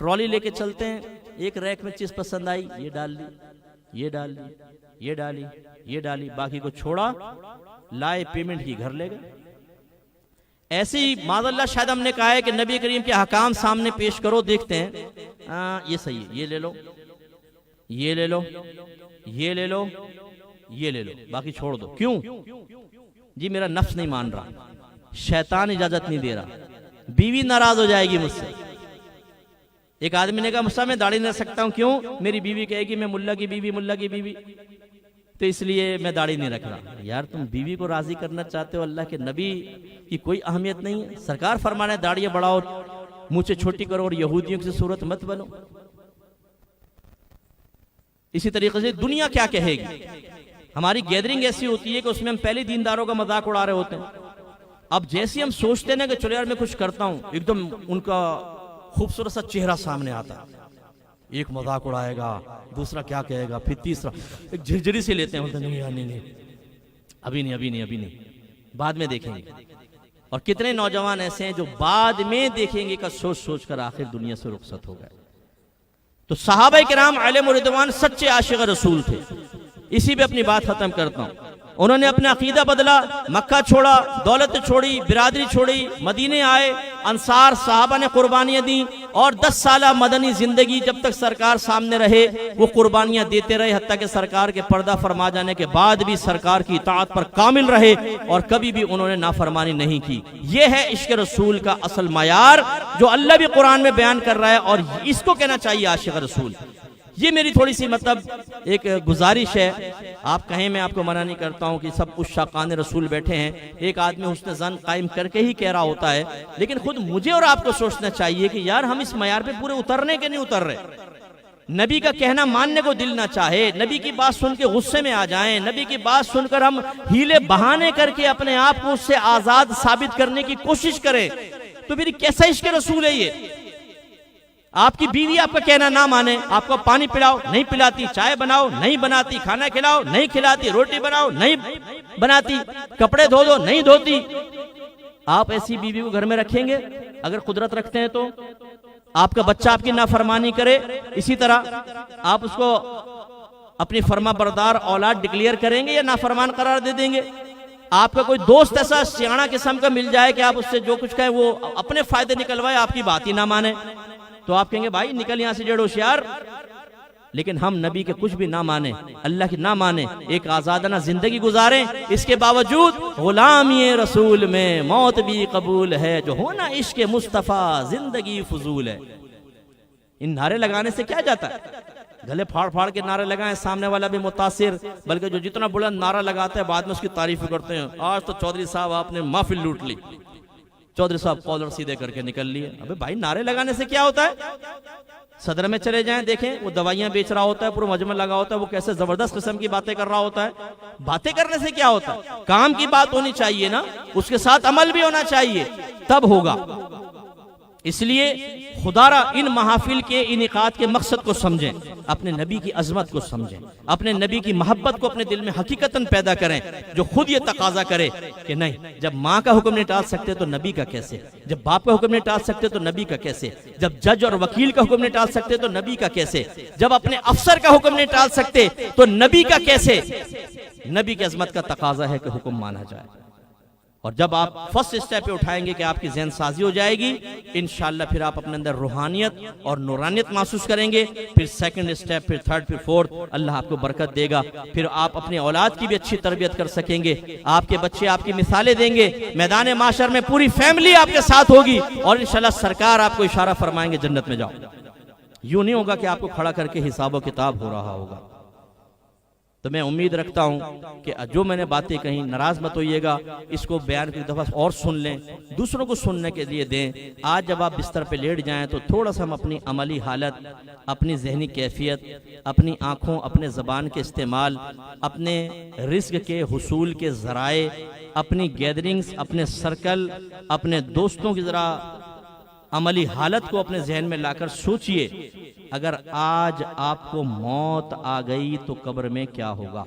ट्रॉली लेके चलते हैं, एक रैक में चीज पसंद आई, ये डाल ली, ये डाल ली, ये डाली, ये डाली, बाकी को छोड़ा, लाए पेमेंट की, घर ले गए। ऐसे ही माज़अल्लाह शायद हमने कहा है कि नबी करीम के हकाम सामने पेश करो, देखते हैं ये सही है, ये ले लो, ये ले लो, ये ले लो, ये ले लो, बाकी छोड़ दो। क्यों जी? मेरा नफ्स नहीं मान रहा, शैतान इजाजत नहीं दे रहा, बीवी नाराज हो जाएगी मुझसे। एक आदमी ने कहा मुझसे मैं दाढ़ी नहीं रख सकता हूं, क्यों? मेरी बीवी कहेगी मैं मुल्ला की बीवी, मुल्ला की बीवी, तो इसलिए मैं दाढ़ी नहीं रख रहा। यार तुम बीवी को राजी करना चाहते हो, अल्लाह के नबी की कोई अहमियत नहीं है? सरकार फरमाना है दाढ़ियां बढ़ाओ, मुझे छोटी करो और यहूदियों की सूरत मत बनो। इसी तरीके से दुनिया क्या कहेगी? हमारी गैदरिंग ऐसी होती है कि उसमें हम पहले दीनदारों का मजाक उड़ा रहे होते हैं। अब जैसे हम सोचते हैं ना कि चलो यार मैं कुछ करता हूं, एकदम उनका खूबसूरत सा चेहरा सामने आता है, एक मजाक उड़ाएगा, दूसरा क्या कहेगा, फिर तीसरा एक झिरझिरी से लेते हैं, बोलते नहीं यार नहीं, अभी नहीं, अभी नहीं, अभी नहीं, बाद में देखेंगे। और कितने नौजवान ऐसे हैं जो बाद में देखेंगे का सोच सोच कर आखिर दुनिया से रुखसत हो गए। तो सहाबा किराम अलैहिम रिदवान सच्चे आशिक रसूल थे। इसी पे अपनी बात खत्म करता हूं। उन्होंने अपना अकीदा बदला, मक्का छोड़ा, दौलत छोड़ी, बिरादरी छोड़ी, मदीने आए, अंसार सहाबा ने कुर्बानियां दी और 10 साल मदनी जिंदगी जब तक सरकार सामने रहे वो कुर्बानियां देते रहे, हत्ता कि सरकार के पर्दा फरमा जाने के बाद भी सरकार की इताअत पर कामिल रहे और कभी भी उन्होंने नाफरमानी नहीं की। ये है इश्क रसूल का असल मयार जो अल्लाह भी कुरान में बयान कर रहा है और इसको कहना चाहिए आशिक रसूल। ये मेरी थोड़ी सी मतलब एक गुजारिश है, आप कहें मैं आपको मना नहीं करता हूं कि सब कुछ शाकान रसूल बैठे हैं, एक आदमी हुस्न ज़न कायम करके ही कह रहा होता है, लेकिन खुद मुझे और आपको सोचना चाहिए कि यार हम इस मयार पे पूरे उतरने के नहीं उतर रहे। नबी का कहना मानने को दिल ना चाहे, नबी की बात सुन के गुस्से में आ जाएं, नबी की बात सुनकर हम हीले बहाने करके अपने आप को उससे आजाद साबित करने की कोशिश करें, तो फिर कैसा इश्क रसूल है ये? आपकी बीवी आपका कहना ना माने, आपको पानी पिलाओ नहीं पिलाती, चाय बनाओ नहीं बनाती, खाना खिलाओ नहीं खिलाती, रोटी बनाओ नहीं बनाती, कपड़े धो दो नहीं धोती। आप ऐसी बीवी को घर में रखेंगे अगर कुदरत रखते हैं तो? आपका बच्चा आपकी नाफरमानी करे, इसी तरह आप उसको अपनी फर्मा बरदार औलाद डिक्लेयर करेंगे या नाफरमान करार दे देंगे? आपका कोई दोस्त ऐसा सियाना किस्म का मिल जाए कि आप उससे जो कुछ कहें वो अपने फायदे निकलवाए, आपकी बात ही ना माने, तो आप कहेंगे भाई निकल यहां से जड़ होशियार। लेकिन हम नबी के कुछ भी ना माने, अल्लाह की ना माने, एक आजादाना जिंदगी गुजारें, इसके बावजूद गुलामी रसूल में मौत भी कबूल है, जो होना इश्क मुस्तफा जिंदगी फजूल है। इन नारे लगाने से क्या जाता है? गले फाड़ फाड़ के नारे लगाएं, सामने वाला भी मुतासिर, बल्कि जो जितना बुलंद नारा लगाता है बाद में उसकी तारीफ करते हैं। आज तो चौधरी साहब आपने महफिल लूट ली, चौधरी साहब कॉलर सीधे करके निकल लिए। अबे भाई नारे लगाने से क्या होता है? सदर में चले जाएं, देखें वो दवाइयां बेच रहा होता है, पूरा मजमा लगा होता है, वो कैसे जबरदस्त किस्म की बातें कर रहा होता है। बातें करने से क्या होता है? काम की बात होनी चाहिए ना, उसके साथ अमल भी होना चाहिए, तब होगा। इसलिए खुदारा इन महाफिल के इनेकात के मकसद को समझें, अपने नबी की अजमत को समझें, अपने नबी की मोहब्बत को अपने दिल में हकीकतन पैदा करें, जो खुद ये तकाजा करे कि नहीं, जब माँ का हुक्म नहीं टाल सकते तो नबी का कैसे, जब बाप का हुक्म नहीं टाल सकते तो नबी का कैसे, जब जज और वकील का हुक्म नहीं टाल सकते तो नबी का कैसे, जब अपने अफसर का हुक्म नहीं टाल सकते तो नबी का कैसे। नबी की अजमत का तकाजा है कि हुक्म माना जाए। और जब आप फर्स्ट स्टेप पे उठाएंगे कि आपकी ज़हन साजी हो जाएगी, इंशाअल्लाह फिर आप अपने अंदर रूहानियत और नूरानियत महसूस करेंगे। फिर सेकंड स्टेप, फिर थर्ड, फिर फोर्थ, अल्लाह आपको बरकत देगा। फिर आप अपने औलाद की भी अच्छी तरबियत कर सकेंगे, आपके बच्चे आपकी मिसालें देंगे, मैदान माशर में पूरी फैमिली आपके साथ होगी और इंशाअल्लाह सरकार आपको इशारा फरमाएंगे जन्नत में जाओ। यूं नहीं होगा कि आपको खड़ा करके हिसाब किताब हो रहा होगा। तो मैं उम्मीद रखता हूं कि जो मैंने बातें कही नाराज मत होइएगा, इसको बयान की दफा और सुन लें, दूसरों को सुनने के लिए दें। आज जब आप बिस्तर पे लेट जाएं तो थोड़ा सा हम अपनी अमली हालत, अपनी जहनी कैफियत, अपनी आँखों, अपने ज़बान के इस्तेमाल, अपने रिस्क के हुसूल के ज़राए, अपनी गैदरिंग्स, अपने सर्कल, अपने दोस्तों की ज़रा अमली हालत को अपने जहन में लाकर सोचिए, अगर आज आपको मौत आ गई तो कब्र में क्या होगा।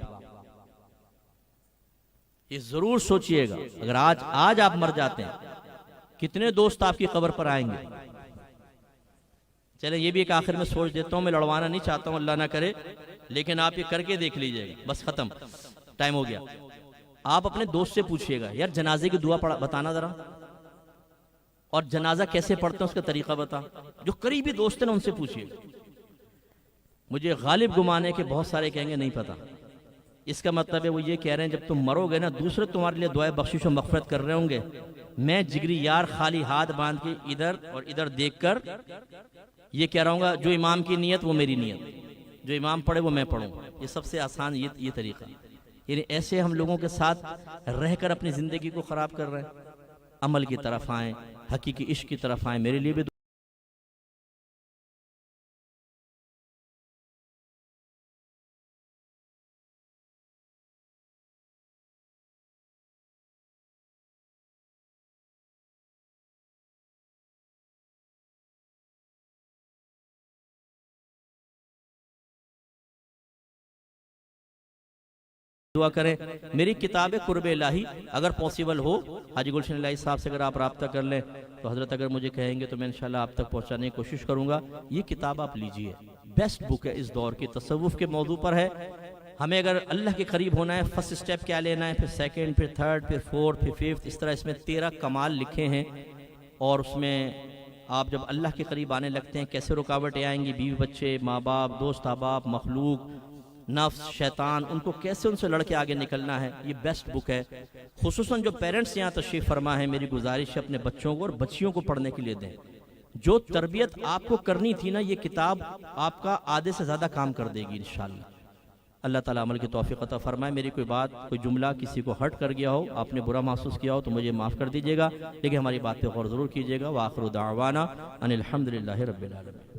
ये जरूर सोचिएगा। अगर आज आप मर जाते हैं, कितने दोस्त आपकी कब्र पर आएंगे, चले ये भी एक आखिर में सोच देता हूँ, मैं लड़वाना नहीं चाहता हूँ, अल्लाह ना करे, लेकिन आप ये करके देख लीजिएगा। बस खत्म, टाइम हो गया। आप अपने दोस्त से पूछिएगा, यार जनाजे की दुआ पढ़ा बताना जरा, और जनाजा कैसे पढ़ते हैं उसका तरीका बता। जो करीबी दोस्त है ना उनसे पूछिएगा। मुझे गालिब गुमान है कि बहुत सारे कहेंगे नहीं पता। इसका मतलब है वो ये कह रहे हैं जब तुम मरोगे ना, दूसरे तुम्हारे लिए दुआए बख्शिश और मग़फ़िरत कर रहे होंगे, मैं जिगरी यार खाली हाथ बांध के इधर और इधर देखकर ये कह रहा हूँ, जो इमाम की नीयत वो मेरी नीयत, जो इमाम पढ़े वो मैं पढ़ूँ। ये सबसे आसान ये तरीका। यानी ऐसे हम लोगों के साथ रहकर अपनी ज़िंदगी को ख़राब कर रहे हैं। अमल की तरफ आएँ, हकीकी इश्क की तरफ आएँ। मेरे लिए भी दुआ करें। मेरी किताब कुर्ब इलाही अगर पॉसिबल हो, हाजी गुलशन इलाही साहब से अगर आप रब्ता कर लें तो हजरत अगर मुझे कहेंगे तो मैं इंशाल्लाह आप तक पहुंचाने की कोशिश करूंगा। ये किताब आप लीजिए, बेस्ट बुक है इस दौर की, तसव्वुफ के मौजू पर है। हमें अगर अल्लाह के करीब होना है, फर्स्ट स्टेप क्या लेना है, फिर सेकेंड, फिर थर्ड, फिर फोर्थ, फिर फिफ्थ, इस तरह इसमें 13 कमाल लिखे हैं। और उसमें आप जब अल्लाह के करीब आने लगते हैं कैसे रुकावटें आएंगी, बीवी बच्चे, माँ बाप, दोस्त अहबाब, मखलूक, नफ्स, शैतान, उनको कैसे उनसे लड़के आगे निकलना है, ये बेस्ट बुक है। खुसूसन जो पेरेंट्स यहाँ तशरीफ़ फरमा है, मेरी गुजारिश है अपने बच्चों को और बच्चियों को पढ़ने के लिए दें। जो तरबियत आपको करनी थी ना, ये किताब आपका आधे से ज़्यादा काम कर देगी इंशाअल्लाह। अल्लाह ताला अमल की तौफीक अता फरमाए। मेरी कोई बात, कोई जुमला किसी को हर्ट कर गया हो, आपने बुरा महसूस किया हो तो मुझे माफ़ कर दीजिएगा, लेकिन हमारी बात पे गौर ज़रूर कीजिएगा। व आखिरु दावाना अनिल हम्दुलिल्लाहि रब्बिल आलमीन।